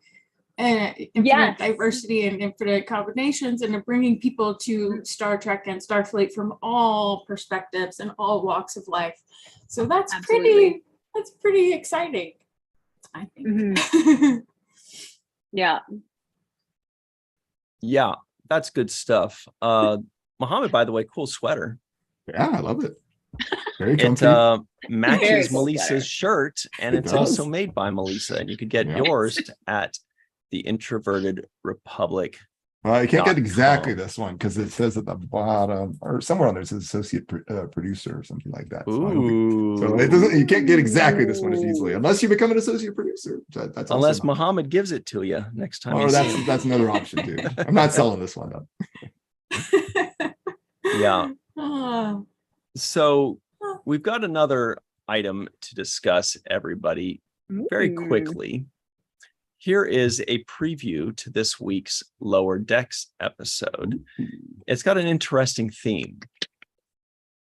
[SPEAKER 3] and infinite
[SPEAKER 2] Yes.
[SPEAKER 3] diversity and infinite combinations, and bringing people to Star Trek and Starfleet from all perspectives and all walks of life. So that's
[SPEAKER 2] Absolutely.
[SPEAKER 3] pretty exciting, I think.
[SPEAKER 2] Mhm. Yeah.
[SPEAKER 1] Yeah, that's good stuff. Mohammed, by the way, cool sweater.
[SPEAKER 5] Yeah, I love it. Very
[SPEAKER 1] It
[SPEAKER 5] comfy.
[SPEAKER 2] Very
[SPEAKER 1] matches
[SPEAKER 2] cool
[SPEAKER 1] Melissa's
[SPEAKER 2] sweater.
[SPEAKER 1] shirt, and
[SPEAKER 5] It
[SPEAKER 1] it's also
[SPEAKER 5] does.
[SPEAKER 1] made by Melissa. And you could get
[SPEAKER 5] Yeah.
[SPEAKER 1] yours at the Introverted Republic.
[SPEAKER 5] Well, I can't get
[SPEAKER 1] .com.
[SPEAKER 5] exactly this one because it says at the bottom or somewhere on there it says associate producer or something like that. So, I don't think, so it doesn't. You can't get exactly this one as easily unless you become an associate producer. That's also
[SPEAKER 1] Unless
[SPEAKER 5] not-
[SPEAKER 1] Muhammad gives it to you next time.
[SPEAKER 5] Or
[SPEAKER 1] you see him.
[SPEAKER 5] that's another option too. I'm not selling this one up.
[SPEAKER 1] Yeah.
[SPEAKER 3] Oh.
[SPEAKER 1] So we've got another item to discuss, everybody, very
[SPEAKER 2] Ooh.
[SPEAKER 1] quickly. Here is a preview to this week's Lower Decks episode. It's got an interesting theme.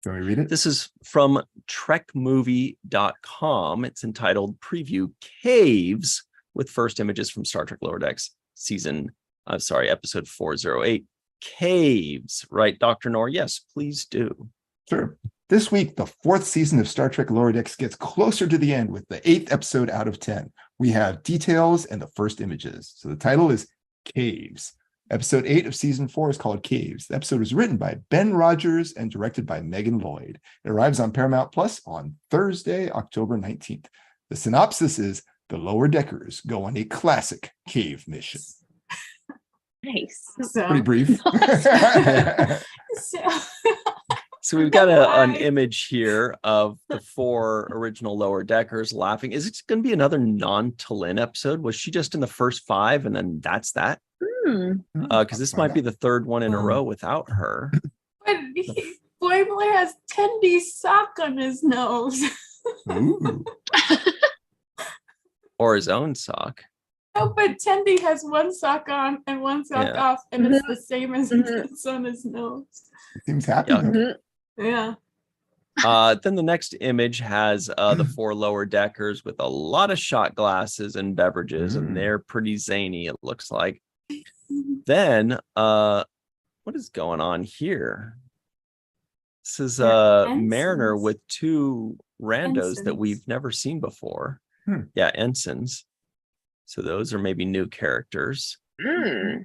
[SPEAKER 5] Can we read it?
[SPEAKER 1] This is from trekmovie.com. It's entitled Preview Caves, with first images from Star Trek Lower Decks episode 408. Caves, right, Dr. Noor? Yes, please do.
[SPEAKER 5] Sure. This week, the 4th season of Star Trek Lower Decks gets closer to the end with the 8th episode out of 10. We have details and the first images. So the title is Caves. Episode 8 of season 4 is called Caves. The episode was written by Ben Rogers and directed by Megan Lloyd. It arrives on Paramount Plus on Thursday, October 19th. The synopsis is the Lower Deckers go on a classic cave mission.
[SPEAKER 2] Nice.
[SPEAKER 3] So,
[SPEAKER 5] Pretty brief.
[SPEAKER 1] So we've got an image here of the 4 original Lower Deckers laughing. Is it going to be another non-T'Lyn episode? Was she just in the first 5 and then that's that? Because this might be the 3rd one in a row without her.
[SPEAKER 3] but Boy has Tendy's sock on his nose.
[SPEAKER 5] Ooh.
[SPEAKER 1] Or his own sock.
[SPEAKER 3] No, but Tendy has one sock on and one sock off, and it's the same as it's on his nose.
[SPEAKER 5] Seems happy.
[SPEAKER 1] Yeah.
[SPEAKER 5] though.
[SPEAKER 3] Yeah.
[SPEAKER 1] Then the next image has the 4 Lower Deckers with a lot of shot glasses and beverages, and they're pretty zany, it looks like. Then, what is going on here? This is Mariner
[SPEAKER 3] ensigns.
[SPEAKER 1] with 2 randos that
[SPEAKER 3] Ensigns.
[SPEAKER 1] we've never seen before.
[SPEAKER 5] Hmm.
[SPEAKER 1] Yeah, ensigns. So those are maybe new characters.
[SPEAKER 2] Mm.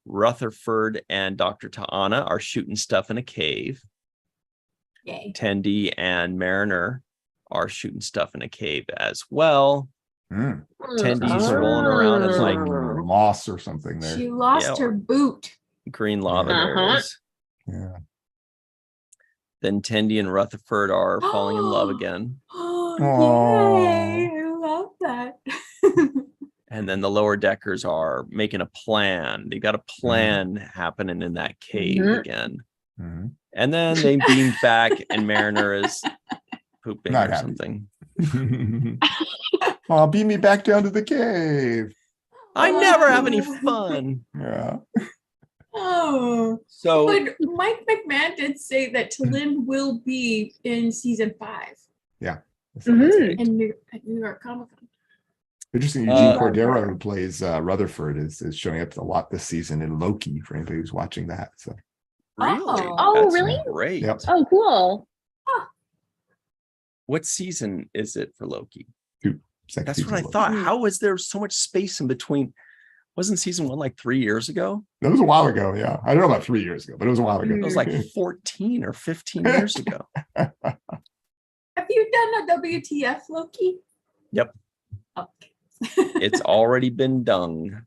[SPEAKER 1] Rutherford and Dr. Ta'ana are shooting stuff in a cave.
[SPEAKER 3] Yay.
[SPEAKER 1] Tendi and Mariner are shooting stuff in a cave as well.
[SPEAKER 5] Mm.
[SPEAKER 1] Tendy's rolling around in
[SPEAKER 5] It's
[SPEAKER 1] like
[SPEAKER 5] like moss or something there.
[SPEAKER 3] She lost
[SPEAKER 1] Yeah,
[SPEAKER 3] her boot.
[SPEAKER 1] green lava. There it is.
[SPEAKER 5] Yeah.
[SPEAKER 1] Then Tendi and Rutherford are falling in love again.
[SPEAKER 3] Oh,
[SPEAKER 5] Aw.
[SPEAKER 3] yay. I love that.
[SPEAKER 1] And then the Lower Deckers are making a plan. They got a plan happening in that cave again.
[SPEAKER 5] Mhm.
[SPEAKER 1] And then they beamed back and Mariner is pooping
[SPEAKER 5] Not
[SPEAKER 1] or
[SPEAKER 5] happy.
[SPEAKER 1] something.
[SPEAKER 5] Oh, beat me back down to the cave.
[SPEAKER 1] I never have any fun.
[SPEAKER 5] Yeah.
[SPEAKER 3] Oh,
[SPEAKER 1] So
[SPEAKER 3] but Mike McMahon did say that Talin will be in season 5
[SPEAKER 2] Mhm.
[SPEAKER 3] at New York Comic Con.
[SPEAKER 5] Interesting. Eugene
[SPEAKER 1] Uh,
[SPEAKER 5] Cordero, who plays Rutherford, is showing up a lot this season in Loki for anybody who's watching that. So
[SPEAKER 1] really?
[SPEAKER 3] Oh,
[SPEAKER 1] That's
[SPEAKER 2] really?
[SPEAKER 1] great.
[SPEAKER 5] Yep.
[SPEAKER 2] Oh, cool.
[SPEAKER 1] What season is it for Loki?
[SPEAKER 5] second
[SPEAKER 1] That's what I
[SPEAKER 5] season.
[SPEAKER 1] thought.
[SPEAKER 2] Mhm.
[SPEAKER 1] How was there so much space in between? Wasn't season 1 like 3 years ago?
[SPEAKER 5] That was a while ago. Yeah, I don't know about 3 years ago, but it was a while ago.
[SPEAKER 1] It was like 14 or 15 years ago.
[SPEAKER 3] Have you done a WTF Loki?
[SPEAKER 1] Yep.
[SPEAKER 3] Okay.
[SPEAKER 1] It's already been done.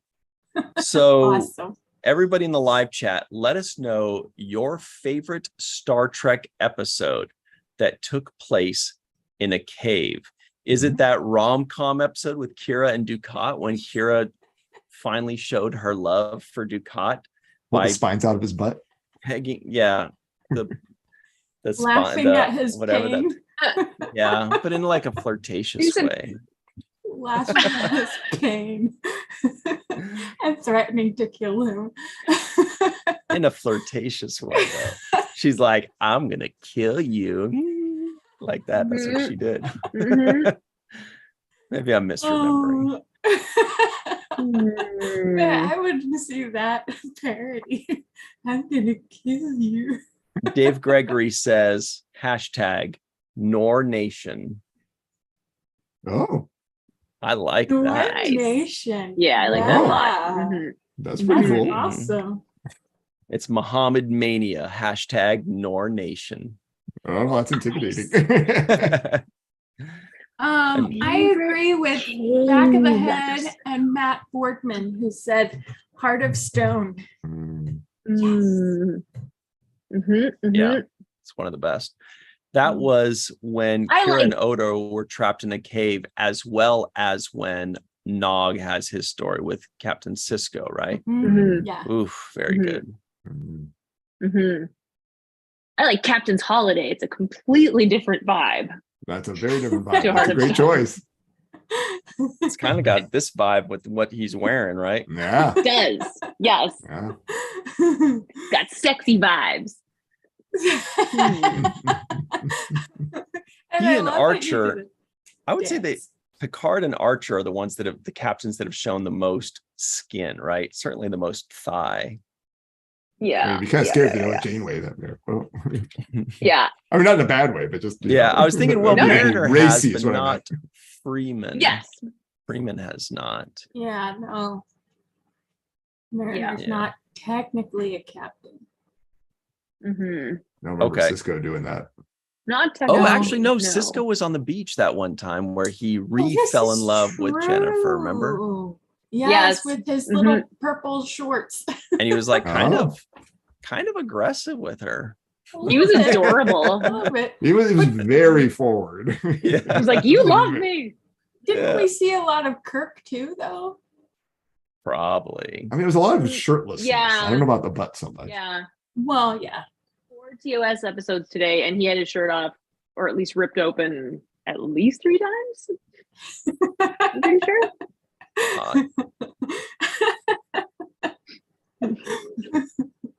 [SPEAKER 1] So
[SPEAKER 3] Awesome.
[SPEAKER 1] everybody in the live chat, let us know your favorite Star Trek episode that took place in a cave. Is it that rom-com episode with Kira and Ducat when Kira finally showed her love for Ducat
[SPEAKER 5] Pull the
[SPEAKER 1] by
[SPEAKER 5] spines out of his butt.
[SPEAKER 1] pegging? Yeah, the
[SPEAKER 3] Laughing at his
[SPEAKER 1] whatever
[SPEAKER 3] pain.
[SPEAKER 1] yeah, but in like a flirtatious
[SPEAKER 2] Susan.
[SPEAKER 1] way.
[SPEAKER 3] Laughing at his pain. And threatening to kill him.
[SPEAKER 1] In a flirtatious way though. She's like, I'm gonna kill you. Like that. That's what she did.
[SPEAKER 2] Mhm.
[SPEAKER 1] Maybe I'm misremembering.
[SPEAKER 3] Man, I would see that parody. I'm gonna kill you.
[SPEAKER 1] Dave Gregory says hashtag Nor Nation.
[SPEAKER 5] Oh,
[SPEAKER 1] I like
[SPEAKER 3] Your
[SPEAKER 1] that.
[SPEAKER 2] Nice.
[SPEAKER 3] nation.
[SPEAKER 2] Yeah, I like that a lot.
[SPEAKER 3] Yeah.
[SPEAKER 2] Mhm.
[SPEAKER 5] that's pretty
[SPEAKER 3] That's
[SPEAKER 5] cool.
[SPEAKER 3] awesome.
[SPEAKER 1] It's Muhammad Mania. Hashtag Nor Nation.
[SPEAKER 5] Oh, that's intimidating.
[SPEAKER 3] I agree with Back of the Head and Matt Boardman, who said Heart of Stone.
[SPEAKER 5] Mm.
[SPEAKER 2] Mhm. Mhm.
[SPEAKER 1] Yeah, it's one of the best. That was when
[SPEAKER 2] I
[SPEAKER 1] Kira and
[SPEAKER 2] like-
[SPEAKER 1] Odo were trapped in a cave, as well as when Nog has his story with Captain Sisko, right?
[SPEAKER 2] Mhm.
[SPEAKER 3] Yeah.
[SPEAKER 1] Oof, very
[SPEAKER 2] Mhm.
[SPEAKER 1] good.
[SPEAKER 5] Mm.
[SPEAKER 2] Mhm. I like Captain's Holiday. It's a completely different vibe.
[SPEAKER 5] That's a very different vibe.
[SPEAKER 2] To
[SPEAKER 5] That's
[SPEAKER 2] Heart
[SPEAKER 5] a
[SPEAKER 2] of
[SPEAKER 5] great
[SPEAKER 2] Stone.
[SPEAKER 5] choice.
[SPEAKER 1] It's kind of got this vibe with what he's wearing, right?
[SPEAKER 5] Yeah.
[SPEAKER 2] It does. Yes.
[SPEAKER 5] Yeah.
[SPEAKER 2] Got sexy vibes.
[SPEAKER 3] And
[SPEAKER 1] He
[SPEAKER 3] I
[SPEAKER 1] and
[SPEAKER 3] love that you
[SPEAKER 1] Archer,
[SPEAKER 3] did it.
[SPEAKER 1] I would say
[SPEAKER 3] Dance.
[SPEAKER 1] Picard and Archer are the ones that have the captains that have shown the most skin, right? Certainly the most thigh.
[SPEAKER 2] Yeah.
[SPEAKER 5] I mean, be kind of
[SPEAKER 2] yeah,
[SPEAKER 5] scared
[SPEAKER 2] yeah,
[SPEAKER 5] to know
[SPEAKER 2] yeah.
[SPEAKER 5] what Janeway that there. Well,
[SPEAKER 2] Yeah.
[SPEAKER 5] I mean, not in a bad way, but just
[SPEAKER 1] Yeah, I was thinking, well,
[SPEAKER 2] No, no.
[SPEAKER 1] Mariner has,
[SPEAKER 5] racy
[SPEAKER 1] but
[SPEAKER 5] is what I
[SPEAKER 1] not
[SPEAKER 5] meant.
[SPEAKER 1] Freeman.
[SPEAKER 2] Yes.
[SPEAKER 1] Freeman has not.
[SPEAKER 3] Yeah, no. Mariner's
[SPEAKER 1] Yeah.
[SPEAKER 3] not technically a captain.
[SPEAKER 2] Mhm.
[SPEAKER 5] I don't remember
[SPEAKER 1] Okay.
[SPEAKER 5] Cisco doing that.
[SPEAKER 2] Not
[SPEAKER 1] Oh,
[SPEAKER 2] technically.
[SPEAKER 1] actually, no. Cisco was on the beach that one time where he
[SPEAKER 3] This
[SPEAKER 1] fell in
[SPEAKER 3] is
[SPEAKER 1] love with Jennifer, remember?
[SPEAKER 3] true. Yes,
[SPEAKER 2] Yes.
[SPEAKER 3] with his
[SPEAKER 2] Mhm.
[SPEAKER 3] little purple shorts.
[SPEAKER 1] And he was like kind
[SPEAKER 5] Oh.
[SPEAKER 1] of aggressive with her.
[SPEAKER 2] He was adorable.
[SPEAKER 3] A little bit.
[SPEAKER 5] He was very forward.
[SPEAKER 1] Yeah.
[SPEAKER 2] He was like, "You love me."
[SPEAKER 3] Didn't
[SPEAKER 1] Yeah.
[SPEAKER 3] we see a lot of Kirk too, though?
[SPEAKER 1] Probably.
[SPEAKER 5] I mean, it was a lot of shirtlessness.
[SPEAKER 2] Yeah.
[SPEAKER 5] I don't know about the butt so much.
[SPEAKER 2] Yeah.
[SPEAKER 3] Well, yeah.
[SPEAKER 2] 4 TOS episodes today, and he had his shirt off, or at least ripped open, at least 3 times. I'm pretty sure.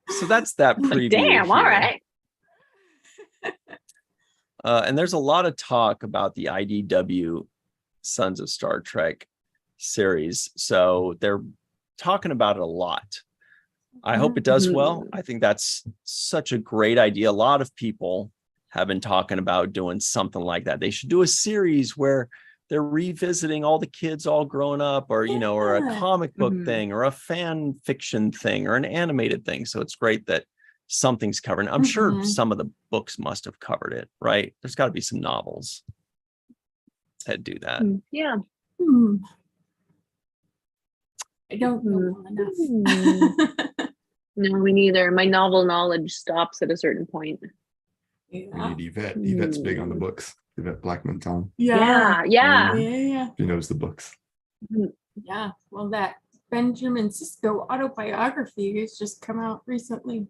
[SPEAKER 1] So that's that
[SPEAKER 2] Like,
[SPEAKER 1] preview.
[SPEAKER 2] damn. All
[SPEAKER 1] here.
[SPEAKER 2] right.
[SPEAKER 1] And there's a lot of talk about the IDW Sons of Star Trek series. So they're talking about it a lot. I hope it does well. I think that's such a great idea. A lot of people have been talking about doing something like that. They should do a series where they're revisiting all the kids all grown up, or, you know, or a
[SPEAKER 3] Yeah.
[SPEAKER 1] comic book
[SPEAKER 2] Mhm.
[SPEAKER 1] thing, or a fan fiction thing, or an animated thing. So it's great that something's covered. I'm sure
[SPEAKER 3] Mhm.
[SPEAKER 1] some of the books must have covered it, right? There's got to be some novels that do that.
[SPEAKER 2] Yeah.
[SPEAKER 3] Hmm. I don't know enough.
[SPEAKER 2] No, me neither. My novel knowledge stops at a certain point.
[SPEAKER 5] We
[SPEAKER 3] Yeah.
[SPEAKER 5] need Yvette. Yvette's big on the books. Yvette Blackman Tom.
[SPEAKER 2] Yeah.
[SPEAKER 3] Yeah.
[SPEAKER 2] Yeah.
[SPEAKER 3] Yeah.
[SPEAKER 5] She knows the books.
[SPEAKER 3] Yeah. Well, that Benjamin Sisko autobiography has just come out recently.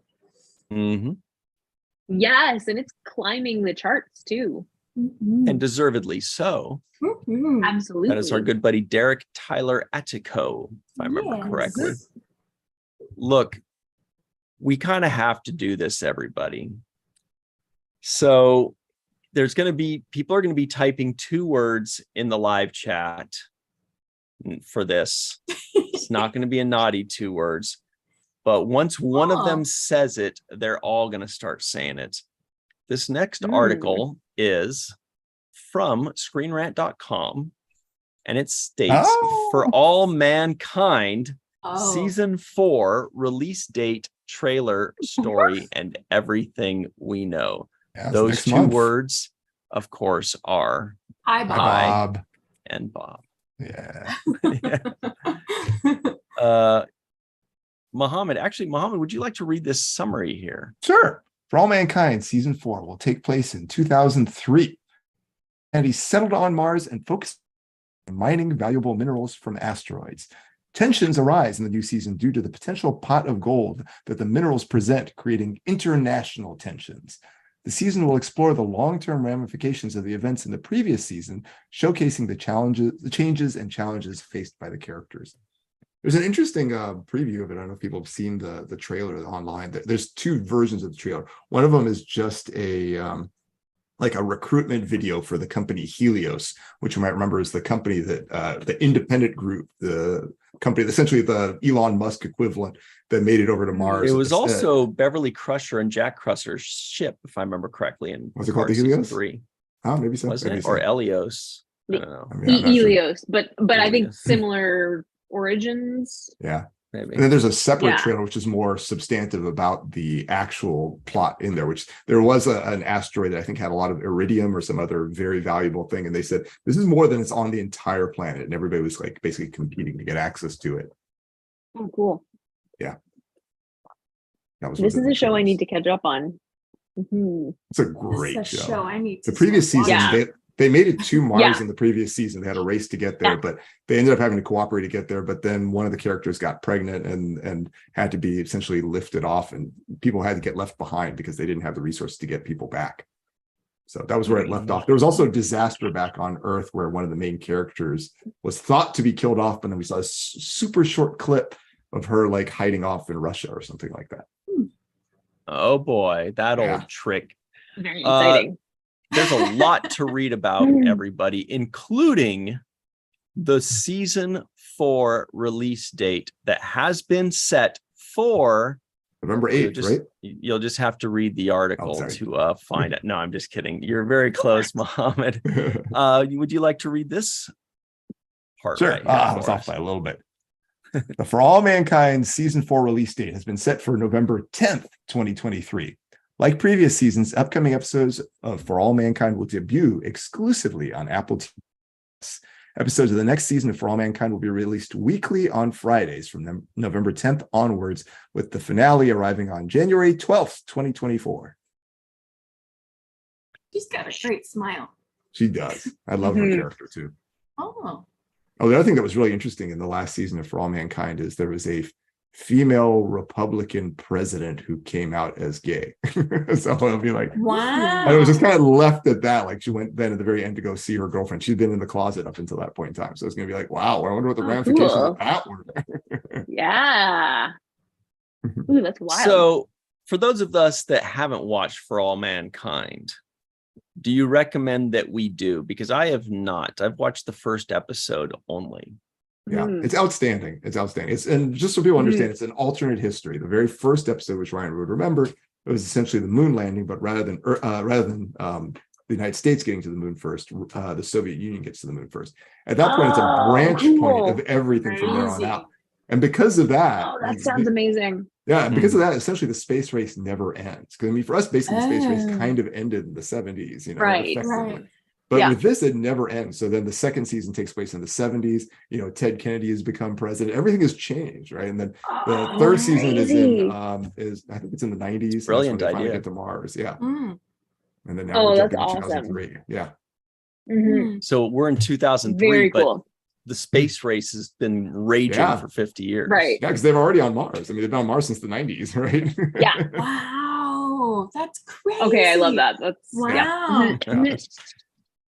[SPEAKER 1] Hmm.
[SPEAKER 2] Yes. And it's climbing the charts too.
[SPEAKER 3] Mhm.
[SPEAKER 1] And deservedly so.
[SPEAKER 3] Mhm.
[SPEAKER 2] Absolutely.
[SPEAKER 1] That is our good buddy Derek Tyler Attico, if I remember
[SPEAKER 3] Yes.
[SPEAKER 1] correctly. Look, we kind of have to do this, everybody. So there's going to be, people are going to be typing 2 words in the live chat for this. It's not going to be a naughty 2 words, but once one of them says it, they're all going to start saying it. This next article is from screenrant.com, and it states, For All Mankind, season 4 release date, trailer, story, and everything we know.
[SPEAKER 5] Yeah,
[SPEAKER 1] those 2 words, of course, are
[SPEAKER 3] Hi, Bob.
[SPEAKER 1] And Bob.
[SPEAKER 5] Yeah.
[SPEAKER 1] Mohammed, would you like to read this summary here?
[SPEAKER 5] Sure. For All Mankind, season 4 will take place in 2003. And he settled on Mars and focused on mining valuable minerals from asteroids. Tensions arise in the new season due to the potential pot of gold that the minerals present, creating international tensions. The season will explore the long-term ramifications of the events in the previous season, showcasing the changes and challenges faced by the characters. There's an interesting preview of it. I don't know if people have seen the trailer online. There's 2 versions of the trailer. One of them is just a like a recruitment video for the company Helios, which you might remember is the company that the independent group, the company, essentially the Elon Musk equivalent that made it over to Mars.
[SPEAKER 1] It was also Beverly Crusher and Jack Crusher's ship, if I remember correctly. In
[SPEAKER 5] was it called the Helios?
[SPEAKER 1] 3.
[SPEAKER 5] Oh, maybe so.
[SPEAKER 1] Wasn't
[SPEAKER 5] maybe
[SPEAKER 1] it?
[SPEAKER 5] so.
[SPEAKER 1] Or Elios. I don't know.
[SPEAKER 5] I mean,
[SPEAKER 2] Helios, but I think
[SPEAKER 1] Helios.
[SPEAKER 2] similar origins.
[SPEAKER 5] Yeah.
[SPEAKER 1] Maybe.
[SPEAKER 5] And then there's a separate trailer, which is more substantive about the actual plot in there, which there was an asteroid that I think had a lot of iridium or some other very valuable thing. And they said, this is more than it's on the entire planet. And everybody was like basically competing to get access to it.
[SPEAKER 2] Oh, cool.
[SPEAKER 5] Yeah.
[SPEAKER 2] This is a show I need to catch up on. Mm-hmm.
[SPEAKER 5] It's a great show.
[SPEAKER 3] I need to
[SPEAKER 5] the previous season, they made it to Mars
[SPEAKER 2] Yeah.
[SPEAKER 5] in the previous season. They had a race to get there, but they ended up having to cooperate to get there. But then one of the characters got pregnant and had to be essentially lifted off, and people had to get left behind because they didn't have the resources to get people back. So that was where it left off. There was also a disaster back on Earth where one of the main characters was thought to be killed off, but then we saw a super short clip of her like hiding off in Russia or something like that.
[SPEAKER 1] Oh boy, that old trick.
[SPEAKER 2] Very exciting.
[SPEAKER 1] There's a lot to read about, everybody, including the season 4 release date that has been set for
[SPEAKER 5] November 8th, right?
[SPEAKER 1] You'll just have to read the article to find it. No, I'm just kidding. You're very close, Mohammed. Would you like to read this part?
[SPEAKER 5] Sure.
[SPEAKER 1] Right
[SPEAKER 5] I was off by a little bit. The For All Mankind season 4 release date has been set for November 10th, 2023. Like previous seasons, upcoming episodes of For All Mankind will debut exclusively on Apple TV. Episodes of the next season of For All Mankind will be released weekly on Fridays from November 10th onwards, with the finale arriving on January 12th, 2024.
[SPEAKER 3] She's got a great smile.
[SPEAKER 5] She does. I love her character too.
[SPEAKER 3] Oh,
[SPEAKER 5] the other thing that was really interesting in the last season of For All Mankind is there was a female Republican president who came out as gay. So it'll be like,
[SPEAKER 3] wow.
[SPEAKER 5] And it was just kind of left at that. Like she went then at the very end to go see her girlfriend. She'd been in the closet up until that point in time. So it's going to be like, wow, I wonder what the ramifications of that were.
[SPEAKER 2] Yeah. Ooh, that's wild.
[SPEAKER 1] So for those of us that haven't watched For All Mankind, do you recommend that we do? Because I have not. I've watched the first episode only.
[SPEAKER 5] Yeah, it's outstanding. It's outstanding. And just so people understand, it's an alternate history. The very first episode, which Ryan would remember, it was essentially the moon landing, but rather than the United States getting to the moon first, the Soviet Union gets to the moon first. At that point, it's a branch point of everything from there on out. And because of that,
[SPEAKER 2] that sounds amazing.
[SPEAKER 5] Yeah, and because of that, essentially the space race never ends. Because I mean, for us, basically, the space race kind of ended in the 70s,
[SPEAKER 2] Right.
[SPEAKER 5] But with this, it never ends. So then the second season takes place in the 70s. Ted Kennedy has become president. Everything has changed, right? And then the third season is I think it's in the 90s.
[SPEAKER 1] Brilliant
[SPEAKER 5] idea. Finally
[SPEAKER 1] idea.
[SPEAKER 5] get to Mars, yeah. And then now
[SPEAKER 2] Oh,
[SPEAKER 5] we're
[SPEAKER 2] that's
[SPEAKER 5] jumping to
[SPEAKER 2] awesome.
[SPEAKER 5] 2003. Yeah.
[SPEAKER 1] So we're in 2003,
[SPEAKER 2] Very
[SPEAKER 1] but
[SPEAKER 2] cool.
[SPEAKER 1] the space race has been raging for 50 years.
[SPEAKER 2] Right.
[SPEAKER 5] Yeah, because they're already on Mars. I mean, they've been on Mars since the 90s, right?
[SPEAKER 2] Yeah.
[SPEAKER 3] Wow, that's crazy.
[SPEAKER 2] Okay, I love that. That's
[SPEAKER 3] wow.
[SPEAKER 5] Yeah.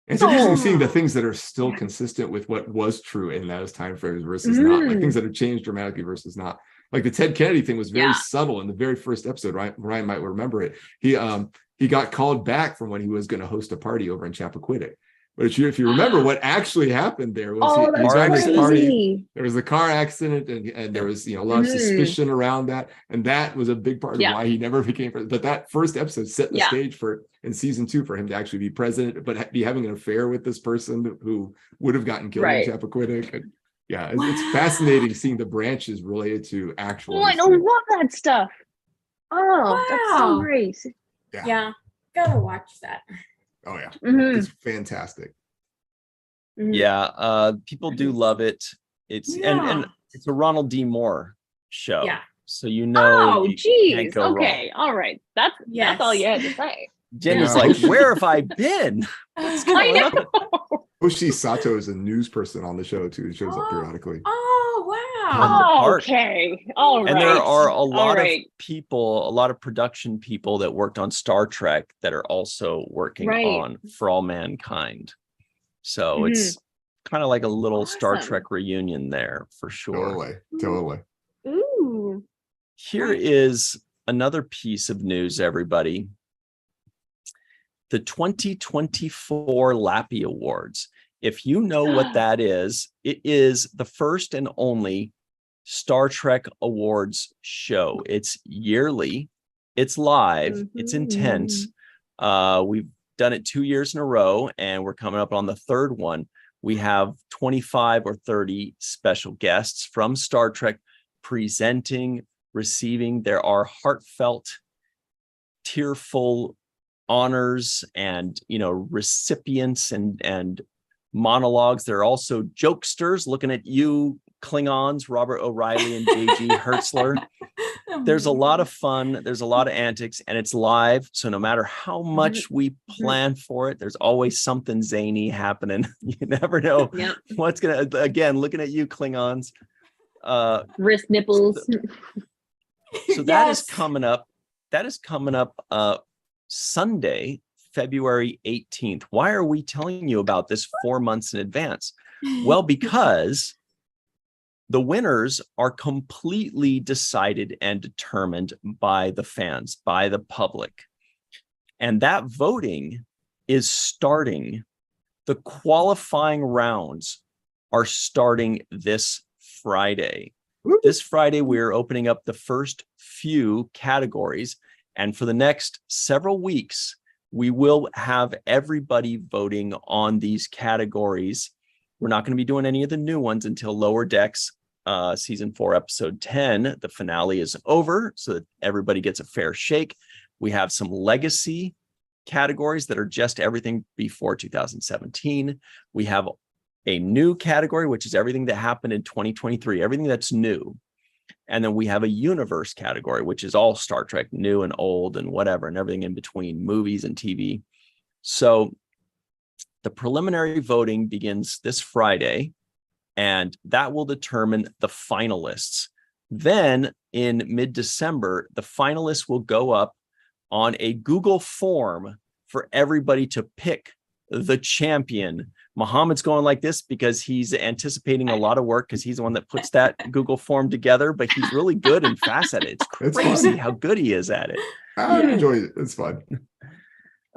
[SPEAKER 5] It's interesting seeing the things that are still consistent with what was true in those time frames versus not, like things that have changed dramatically versus not. Like the Ted Kennedy thing was very subtle in the very first episode. Ryan might remember it. He got called back from when he was going to host a party over in Chappaquiddick. But if you remember, what actually happened there was he got this party. There was a car accident, and there was a lot of suspicion around that, and that was a big part of why he never became president. But that first episode set the stage for in season 2 for him to actually be president, but be having an affair with this person who would have gotten killed in Chappaquiddick. And it's fascinating seeing the branches related to actual.
[SPEAKER 2] Oh, I love that stuff. Oh, that's so great.
[SPEAKER 3] Yeah, gotta watch that.
[SPEAKER 5] Oh yeah, it's fantastic.
[SPEAKER 1] Yeah, people do love it. It's and it's a Ronald D. Moore show. Yeah. So
[SPEAKER 2] Oh, geez. Okay. All right. That's all you had to say.
[SPEAKER 1] Jen is like, where have I been?
[SPEAKER 2] I know.
[SPEAKER 5] Oshi Sato is a news person on the show too. He shows up periodically.
[SPEAKER 3] Oh wow.
[SPEAKER 2] Okay. All right.
[SPEAKER 1] And there are a lot of people, a lot of production people that worked on Star Trek that are also working on For All Mankind. So it's kind of like a little Star Trek reunion there for sure.
[SPEAKER 5] Totally.
[SPEAKER 2] Ooh.
[SPEAKER 1] Here is another piece of news, everybody. The 2024 Lappy Awards. If you know what that is, it is the first and only Star Trek Awards show. It's yearly, it's live, it's intense. We've done it 2 years in a row, and we're coming up on the third one. We have 25 or 30 special guests from Star Trek presenting, receiving. There are heartfelt, tearful honors and recipients and monologues. There are also jokesters looking at you, Klingons, Robert O'Reilly and JG Hertzler. There's a lot of fun, there's a lot of antics, and it's live, so no matter how much we plan for it, there's always something zany happening. You never know what's gonna, again, looking at you, Klingons,
[SPEAKER 2] wrist nipples.
[SPEAKER 1] So that is coming up Sunday, February 18th. Why are we telling you about this 4 months in advance? Well, because the winners are completely decided and determined by the fans, by the public. And that voting is starting. The qualifying rounds are starting this Friday. This Friday, we're opening up the first few categories. And for the next several weeks, we will have everybody voting on these categories. We're not going to be doing any of the new ones until Lower Decks season 4, episode 10. The finale is over, so that everybody gets a fair shake. We have some legacy categories that are just everything before 2017. We have a new category, which is everything that happened in 2023, everything that's new. And then we have a universe category, which is all Star Trek, new and old and whatever, and everything in between, movies and TV. So the preliminary voting begins this Friday, and that will determine the finalists. Then in mid-December, the finalists will go up on a Google form for everybody to pick the champion. Muhammad's going like this because he's anticipating a lot of work because he's the one that puts that Google form together, but he's really good and fast at it. It's crazy how good he is at it.
[SPEAKER 5] I enjoy it. It's fun.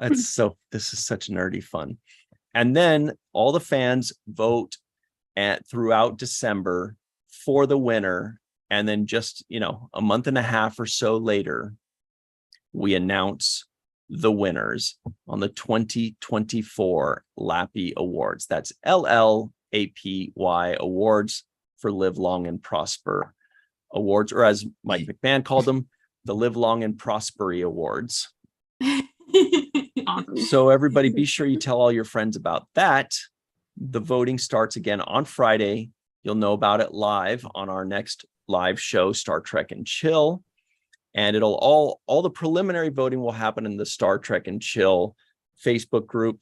[SPEAKER 1] This is such nerdy fun. And then all the fans vote throughout December for the winner. And then just, a month and a half or so later, we announce the winners on the 2024 Lappy Awards. That's LLAPY Awards for Live Long and Prosper Awards, or as Mike McMahon called them, the Live Long and Prospery Awards. So everybody, be sure you tell all your friends about that. The voting starts again on Friday. You'll know about it live on our next live show, Star Trek and Chill. And it'll all the preliminary voting will happen in the Star Trek and Chill Facebook group,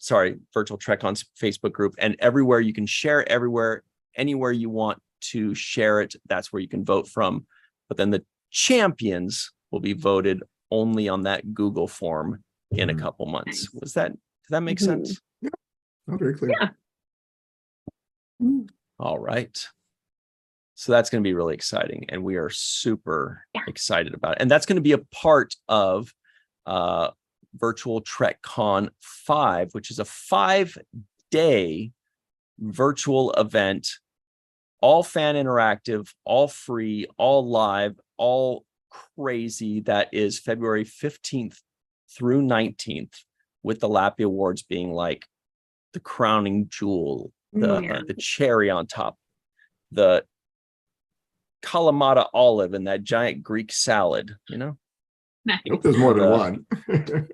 [SPEAKER 1] Virtual Trekons Facebook group, and everywhere you can share it, anywhere you want to share it, that's where you can vote from. But then the champions will be voted only on that Google form in a couple months. Does that make sense?
[SPEAKER 5] Oh, very clear.
[SPEAKER 2] Yeah.
[SPEAKER 1] All right. So that's going to be really exciting. And we are super excited about it. And that's going to be a part of Virtual TrekCon 5, which is a 5-day virtual event, all fan interactive, all free, all live, all crazy. That is February 15th through 19th, with the Lappy Awards being like the crowning jewel, the cherry on top, the Kalamata olive and that giant Greek salad, you know?
[SPEAKER 2] Nice.
[SPEAKER 5] I hope there's more than one.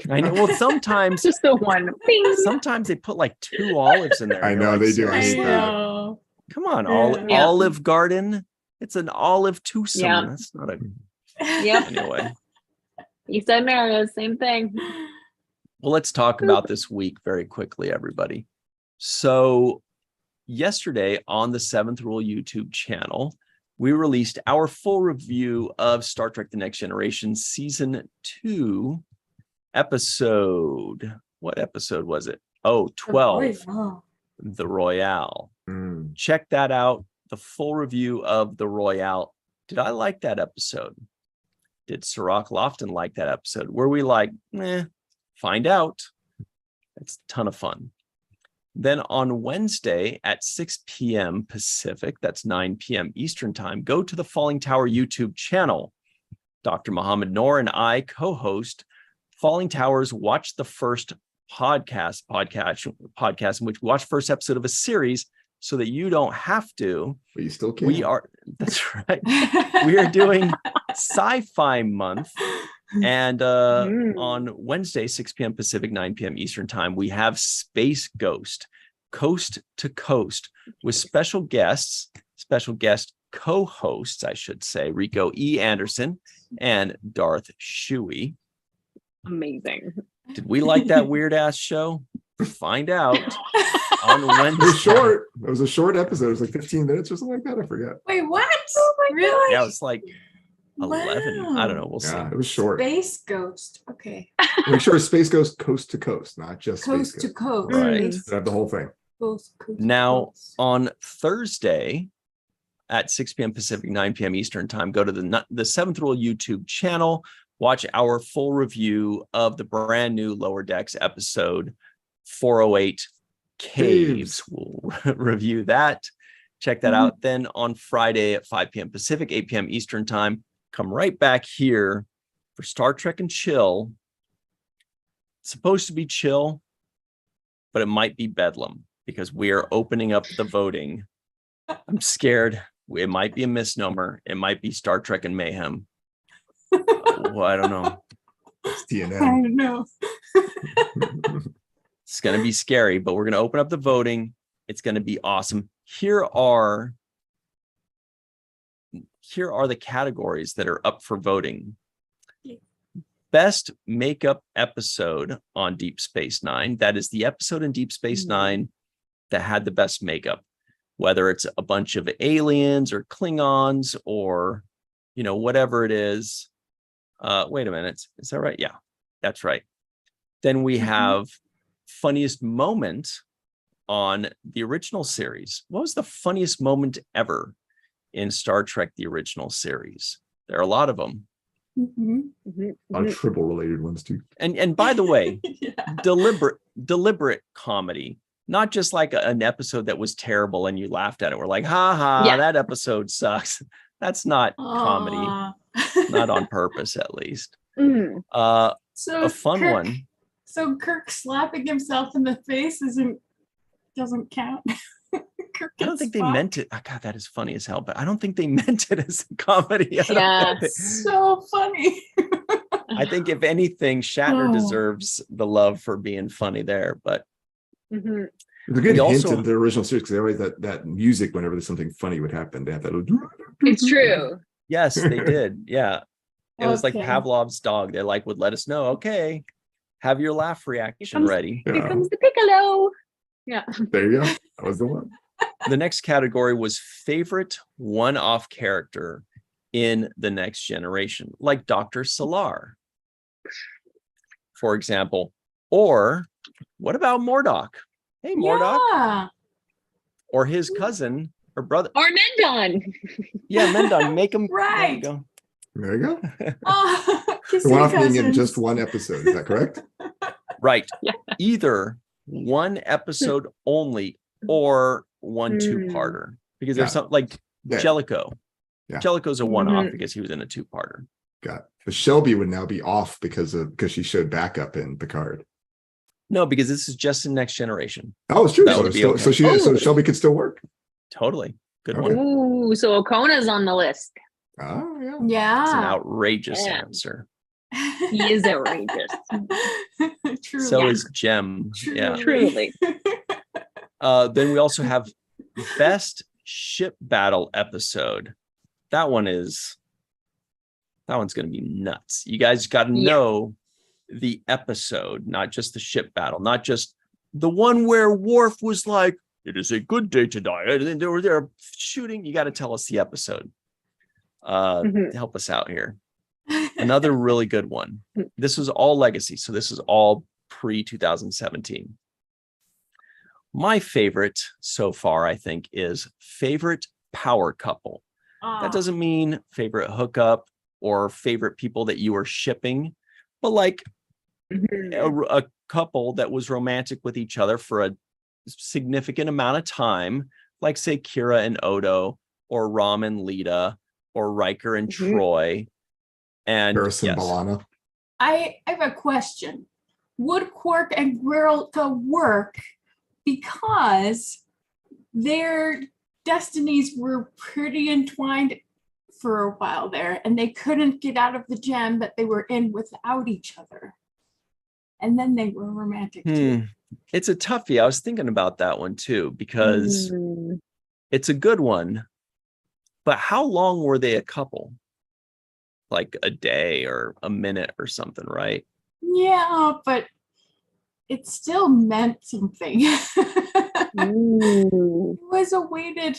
[SPEAKER 1] I know. Well, sometimes
[SPEAKER 2] Just the one. Bing.
[SPEAKER 1] sometimes they put like 2 olives in there.
[SPEAKER 5] I
[SPEAKER 1] and you're
[SPEAKER 5] know
[SPEAKER 1] like,
[SPEAKER 5] they do.
[SPEAKER 3] I
[SPEAKER 1] seriously?
[SPEAKER 3] know.
[SPEAKER 1] Come on,
[SPEAKER 2] Yeah.
[SPEAKER 1] Olive Garden. It's an olive twosome.
[SPEAKER 2] Yeah.
[SPEAKER 1] That's not a
[SPEAKER 2] Yep.
[SPEAKER 1] anyway.
[SPEAKER 2] East Side Mario's, same thing.
[SPEAKER 1] Well, let's talk about this week very quickly, everybody. So yesterday on the Seventh Rule YouTube channel, we released our full review of Star Trek The Next Generation Season 2 episode. What episode was it? Oh, 12, The Royale. Check that out. The full review of The Royale. Did I like that episode? Did Sirach Lofton like that episode? Were we like, find out. It's a ton of fun. Then on Wednesday at 6 p.m. Pacific, that's 9 p.m. Eastern time, go to the Falling Tower YouTube channel. Dr. Muhammad Noor and I co-host Falling Towers Watch the First podcast in which we watch first episode of a series so that you don't have to.
[SPEAKER 5] But you still can.
[SPEAKER 1] That's right. We are doing Sci-Fi Month. And on Wednesday, 6 p.m. Pacific, 9 p.m. Eastern time, we have Space Ghost, Coast to Coast, with special guest co-hosts, I should say, Rico E. Anderson and Darth Shuey.
[SPEAKER 2] Amazing.
[SPEAKER 1] Did we like that weird ass show? Find out on Wednesday.
[SPEAKER 5] It was short. It was a short episode. It was like 15 minutes or something like that. I forget.
[SPEAKER 3] Wait, what? Really?
[SPEAKER 1] Yeah, it was like 11. I don't know. We'll see.
[SPEAKER 5] It was short.
[SPEAKER 3] Space Ghost. Okay.
[SPEAKER 5] Make sure it's Space Ghost Coast to Coast, not just
[SPEAKER 3] Coast
[SPEAKER 5] Space
[SPEAKER 3] to
[SPEAKER 5] Ghost.
[SPEAKER 3] coast.
[SPEAKER 1] Right.
[SPEAKER 5] Have the whole thing.
[SPEAKER 3] Coast to
[SPEAKER 1] Now,
[SPEAKER 3] coast.
[SPEAKER 1] on Thursday at 6 p.m. Pacific, 9 p.m. Eastern time, go to the Seventh Rule YouTube channel, watch our full review of the brand new Lower Decks episode 408 Caves. We'll review that. Check that out. Then on Friday at 5 p.m. Pacific, 8 p.m. Eastern time, come right back here for Star Trek and Chill. It's supposed to be chill, but it might be bedlam because we are opening up the voting. I'm scared. It might be a misnomer. It might be Star Trek and Mayhem. Well, I don't know.
[SPEAKER 5] It's
[SPEAKER 3] I
[SPEAKER 5] TNM.
[SPEAKER 3] don't know.
[SPEAKER 1] It's going to be scary, but we're going to open up the voting. It's going to be awesome. Here are the categories that are up for voting. Best makeup episode on Deep Space Nine. That is the episode in Deep Space Nine that had the best makeup, whether it's a bunch of aliens or Klingons or, whatever it is. Wait a minute. Is that right? Yeah, that's right. Then we have funniest moment on the original series. What was the funniest moment ever in Star Trek, the original series? There are a lot of them.
[SPEAKER 5] A lot of triple related ones too.
[SPEAKER 1] And by the way, deliberate comedy, not just like an episode that was terrible and you laughed at it. We're like, that episode sucks. That's not comedy, not on purpose, at least. A fun one.
[SPEAKER 3] So Kirk slapping himself in the face doesn't count. Kirk
[SPEAKER 1] I don't think they
[SPEAKER 3] gets
[SPEAKER 1] meant it. Oh, God, that is funny as hell, but I don't think they meant it as a comedy.
[SPEAKER 2] Yeah.
[SPEAKER 3] so funny.
[SPEAKER 1] I think if anything, Shatner deserves the love for being funny there, but
[SPEAKER 5] It's a good hint of the original series because they always that music whenever there's something funny would happen. They have that.
[SPEAKER 2] It's true.
[SPEAKER 1] yes, they did. Yeah. It was like
[SPEAKER 3] Okay.
[SPEAKER 1] Pavlov's dog. They would let us know, okay, have your laugh reaction ready.
[SPEAKER 2] Here comes the piccolo. Yeah.
[SPEAKER 5] There you go. That was the one.
[SPEAKER 1] The next category was favorite one-off character in The Next Generation, like Dr. Solar, for example. Or what about Mordok? Hey, Mordok.
[SPEAKER 3] Yeah.
[SPEAKER 1] Or his cousin or brother.
[SPEAKER 2] Or Mendon.
[SPEAKER 1] Yeah, Mendon. Make him. There we
[SPEAKER 3] Right.
[SPEAKER 1] go.
[SPEAKER 5] There you go.
[SPEAKER 3] Oh,
[SPEAKER 5] The one off being in
[SPEAKER 3] cousins.
[SPEAKER 5] just one episode. Is that correct?
[SPEAKER 1] Right.
[SPEAKER 2] Yeah.
[SPEAKER 1] Either one episode only or one two-parter. Because there's
[SPEAKER 5] Yeah.
[SPEAKER 1] something like
[SPEAKER 5] Yeah.
[SPEAKER 1] Jellicoe.
[SPEAKER 5] Yeah.
[SPEAKER 1] Jellicoe's a one-off
[SPEAKER 2] Mhm.
[SPEAKER 1] because he was in a two-parter.
[SPEAKER 5] Got it. But Shelby would now be off because she showed backup in Picard.
[SPEAKER 1] No, because this is just in Next Generation.
[SPEAKER 5] Oh, it's true.
[SPEAKER 1] That
[SPEAKER 5] So,
[SPEAKER 1] would be
[SPEAKER 5] so,
[SPEAKER 1] okay.
[SPEAKER 5] so Shelby could still work.
[SPEAKER 1] Totally. Good
[SPEAKER 5] Okay.
[SPEAKER 1] one.
[SPEAKER 2] Ooh, so Okona's on the list.
[SPEAKER 5] Oh, yeah.
[SPEAKER 1] It's an
[SPEAKER 3] Yeah.
[SPEAKER 1] outrageous
[SPEAKER 2] Yeah.
[SPEAKER 1] answer.
[SPEAKER 2] He is outrageous.
[SPEAKER 3] Truly.
[SPEAKER 1] So is Jem. Yeah.
[SPEAKER 2] Truly.
[SPEAKER 1] Then we also have best ship battle episode. That one's going to be nuts. You guys got to know the episode, not just the ship battle, not just the one where Worf was like, "It is a good day to die," and then they were there shooting. You got to tell us the episode to help us out here. Another really good one. This was all legacy, so this is all pre-2017. My favorite so far, I think, is favorite power couple. That doesn't mean favorite hookup or favorite people that you are shipping, but like a couple that was romantic with each other for a significant amount of time, like say Kira and Odo, or Rom and Lita, or Riker and Troy, and
[SPEAKER 5] Harrison Balana.
[SPEAKER 3] I have a question. Would Quark and Grilka work because their destinies were pretty entwined for a while there, and they couldn't get out of the jam that they were in without each other? And then they were romantic too.
[SPEAKER 1] It's a toughie. I was thinking about that one too, because it's a good one. But how long were they a couple? Like a day or a minute or something, right?
[SPEAKER 3] Yeah, but it still meant something. It was a weighted,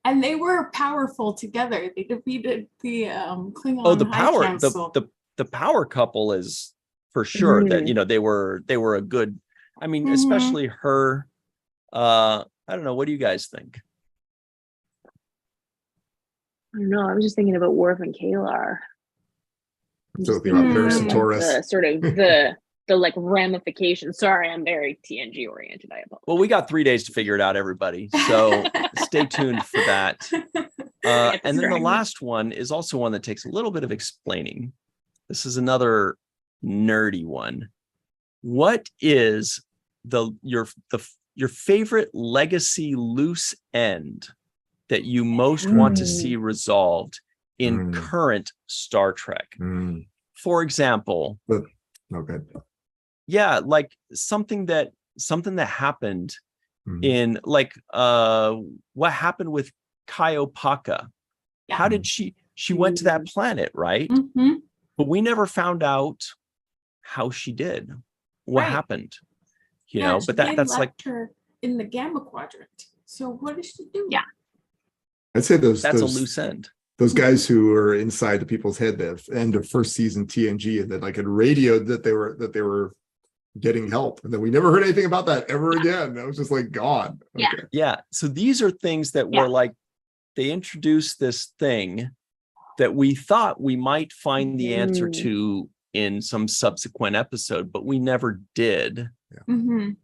[SPEAKER 3] and they were powerful together. They defeated the Klingon
[SPEAKER 1] The
[SPEAKER 3] High
[SPEAKER 1] power,
[SPEAKER 3] Council.
[SPEAKER 1] the power couple is for sure that they were a good. I mean, especially her. I don't know. What do you guys think?
[SPEAKER 2] I don't know. I was just thinking about Worf and Kalar.
[SPEAKER 5] So thinking about Paris and
[SPEAKER 2] Like
[SPEAKER 5] Taurus.
[SPEAKER 2] the sort of the like ramifications. Sorry, I'm very TNG oriented. I apologize.
[SPEAKER 1] Well, we got 3 days to figure it out, everybody. So stay tuned for that. And then the last one is also one that takes a little bit of explaining. This is another nerdy one. What is your favorite legacy loose end that you most want to see resolved in current Star Trek? For example, yeah, like something that happened in like what happened with Kaiopaka. How did she went to that planet, right? But we never found out how she did, what happened, you know, but that's like
[SPEAKER 3] her in the Gamma Quadrant. So what does she do?
[SPEAKER 2] Yeah.
[SPEAKER 5] I'd say
[SPEAKER 1] that's a loose end.
[SPEAKER 5] Those guys who are inside the people's head at the end of first season TNG, and that like had radioed that they were getting help, and then we never heard anything about that ever again. That was just like gone.
[SPEAKER 1] Yeah. So these are things that were like, they introduced this thing that we thought we might find the answer to in some subsequent episode, but we never did. You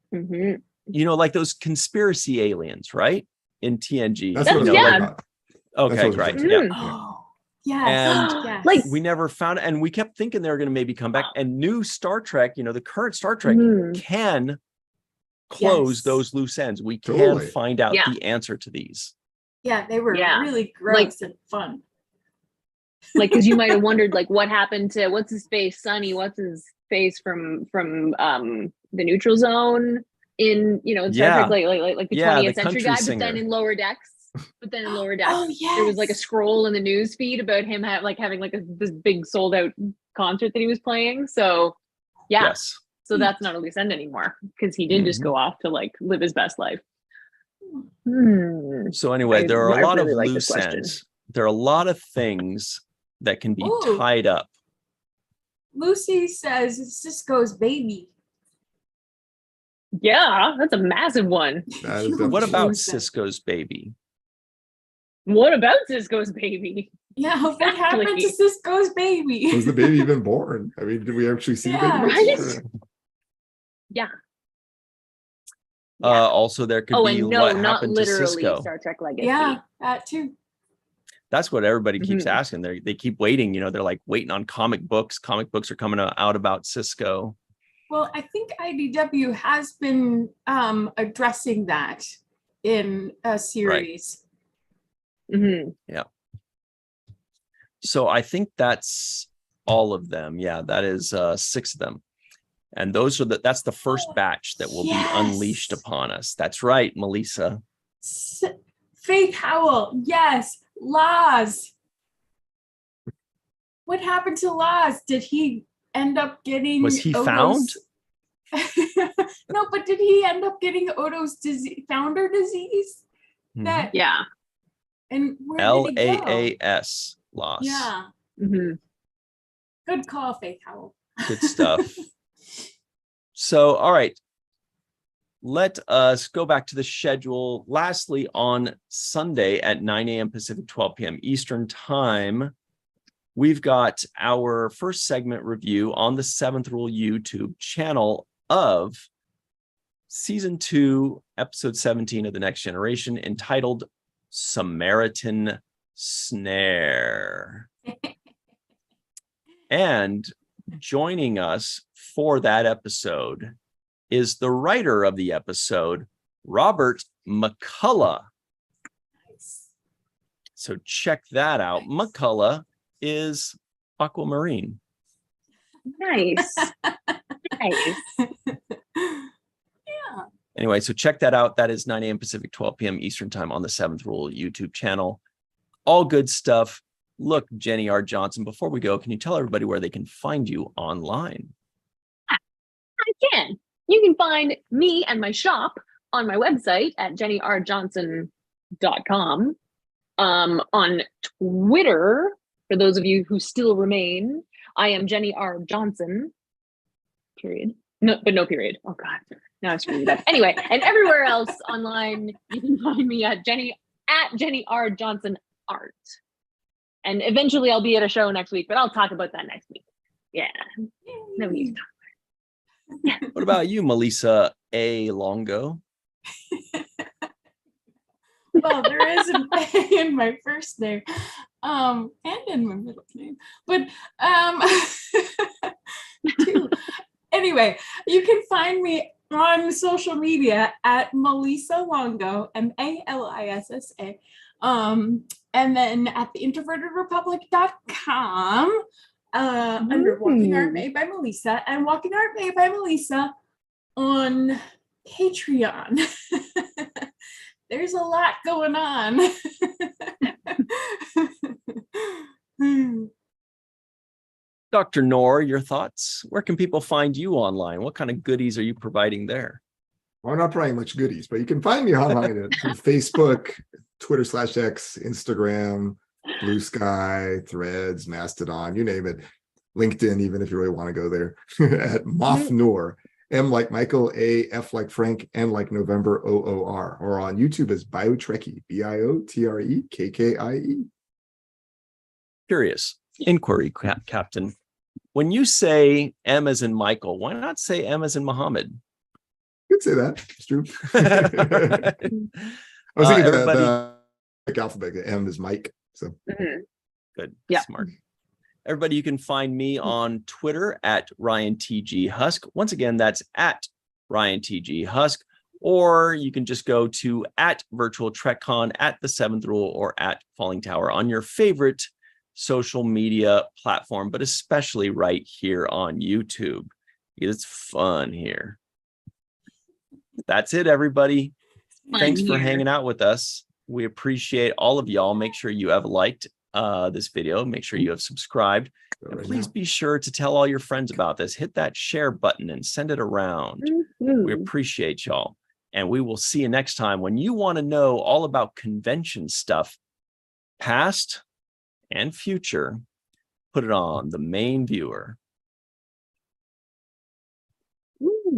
[SPEAKER 1] know, like those conspiracy aliens, right? In TNG.
[SPEAKER 5] That's what I was talking about.
[SPEAKER 1] Okay, great.
[SPEAKER 3] Oh, yes.
[SPEAKER 1] And
[SPEAKER 3] yes.
[SPEAKER 1] like we never found, and we kept thinking they were going to maybe come back. And new Star Trek, you know, the current Star Trek can close those loose ends. We can find out the answer to these.
[SPEAKER 3] Yeah, they were really gross and fun.
[SPEAKER 2] Like, because you might have wondered, like, what happened to what's his face, Sonny? What's his face from the neutral zone in in Star Trek, like the 20th century guy, but then in Lower Decks. There was like a scroll in the news feed about him having like this big sold out concert that he was playing. So so that's not a loose end anymore because he did just go off to like live his best life.
[SPEAKER 1] So anyway, there are a lot of loose ends. There are a lot of things that can be tied up.
[SPEAKER 3] Lucy says it's Cisco's baby.
[SPEAKER 2] Yeah, that's a massive one.
[SPEAKER 5] That is
[SPEAKER 1] What
[SPEAKER 5] definitely-
[SPEAKER 1] about Cisco's baby?
[SPEAKER 2] What about Cisco's baby?
[SPEAKER 3] Yeah, what happened to
[SPEAKER 2] Exactly.
[SPEAKER 3] Cisco's baby?
[SPEAKER 5] Was the baby even born? I mean, did we actually see the
[SPEAKER 3] Yeah.
[SPEAKER 5] baby?
[SPEAKER 2] Right? Yeah. Yeah.
[SPEAKER 1] Also, there could
[SPEAKER 2] Oh,
[SPEAKER 1] be
[SPEAKER 2] and no,
[SPEAKER 1] what
[SPEAKER 2] not
[SPEAKER 1] happened to
[SPEAKER 2] literally
[SPEAKER 1] Cisco.
[SPEAKER 2] Star Trek Legacy.
[SPEAKER 3] Yeah, that too.
[SPEAKER 1] That's what everybody keeps
[SPEAKER 2] Mhm.
[SPEAKER 1] asking. They keep waiting. They're like waiting on comic books. Comic books are coming out about Cisco.
[SPEAKER 3] Well, I think IDW has been addressing that in a series.
[SPEAKER 2] Mhm.
[SPEAKER 1] So I think that's all of them. Yeah, that is 6 of them. And that's the first batch that will be unleashed
[SPEAKER 3] Yes.
[SPEAKER 1] upon us. That's right, Melissa.
[SPEAKER 3] Faith Howell, yes. Laz. What happened to Laz? Did he end up getting
[SPEAKER 1] Was he
[SPEAKER 3] Odo's...
[SPEAKER 1] found?
[SPEAKER 3] No, but did he end up getting Odo's disease, founder disease? That
[SPEAKER 2] Yeah.
[SPEAKER 3] and where did he go?
[SPEAKER 1] LAAS loss.
[SPEAKER 3] Yeah.
[SPEAKER 2] Mhm.
[SPEAKER 3] Good call, Faith Howell.
[SPEAKER 1] Good stuff. So, all right. Let us go back to the schedule. Lastly, on Sunday at 9 a.m. Pacific, 12 p.m. Eastern Time, we've got our first segment review on the 7th Rule YouTube channel of Season 2, Episode 17 of The Next Generation, entitled Samaritan Snare. And joining us for that episode is the writer of the episode, Robert McCullough. So check that out. McCullough is Aquamarine.
[SPEAKER 2] Nice. Nice.
[SPEAKER 3] Yeah.
[SPEAKER 1] Anyway, so check that out. That is 9 a.m. Pacific, 12 p.m. Eastern Time on the 7th Rule YouTube channel. All good stuff. Look, Jenny R. Johnson, before we go, can you tell everybody where they can find you online?
[SPEAKER 2] I can. You can find me and my shop on my website at jennyrjohnson.com. On Twitter, for those of you who still remain, I am Jenny R. Johnson. Period. No, but no period. Oh God. Now I screwed it up. Anyway, and everywhere else online, you can find me at Jenny R. Johnson Art. And eventually I'll be at a show next week, but I'll talk about that next week. Yeah. No need to talk.
[SPEAKER 1] What about you, Melissa A. Longo?
[SPEAKER 3] Well, there is an A in my first name, and in my middle name, but two. Anyway, you can find me on social media at Melissa Longo, Malissa. And then at the introvertedrepublic.com, under Walking Art Made by Melissa, and Walking Art Made by Melissa on Patreon. There's a lot going on.
[SPEAKER 1] Dr. Noor, your thoughts? Where can people find you online? What kind of goodies are you providing there?
[SPEAKER 5] Well, I'm not providing much goodies, but you can find me online at Facebook, Twitter/X, Instagram, Blue Sky, Threads, Mastodon, you name it. LinkedIn, even if you really want to go there, at Moff Noor. M like Michael, A, F like Frank, N like November, OOR, or on YouTube as Biotrekkie, BIOTREKKIE.
[SPEAKER 1] Curious. Inquiry, Captain. When you say M as in Michael, why not say M as in Muhammad?
[SPEAKER 5] You could say that. It's true. I was thinking
[SPEAKER 1] everybody...
[SPEAKER 5] the alphabet. M is Mike. So
[SPEAKER 1] good.
[SPEAKER 2] Yeah.
[SPEAKER 1] Smart. Everybody, you can find me on Twitter at RyanTGHusk. Once again, that's at RyanTGHusk. Or you can just go to at Virtual TrekCon, at the 7th Rule, or at Falling Tower on your favorite social media platform, but especially right here on YouTube. It's fun here. That's it, everybody. Thanks for hanging out with us. We appreciate all of y'all. Make sure you have liked this video. Make sure you have subscribed. And please be sure to tell all your friends about this. Hit that share button and send it around. We appreciate y'all. And we will see you next time when you want to know all about convention stuff, past and future. Put it on the main viewer.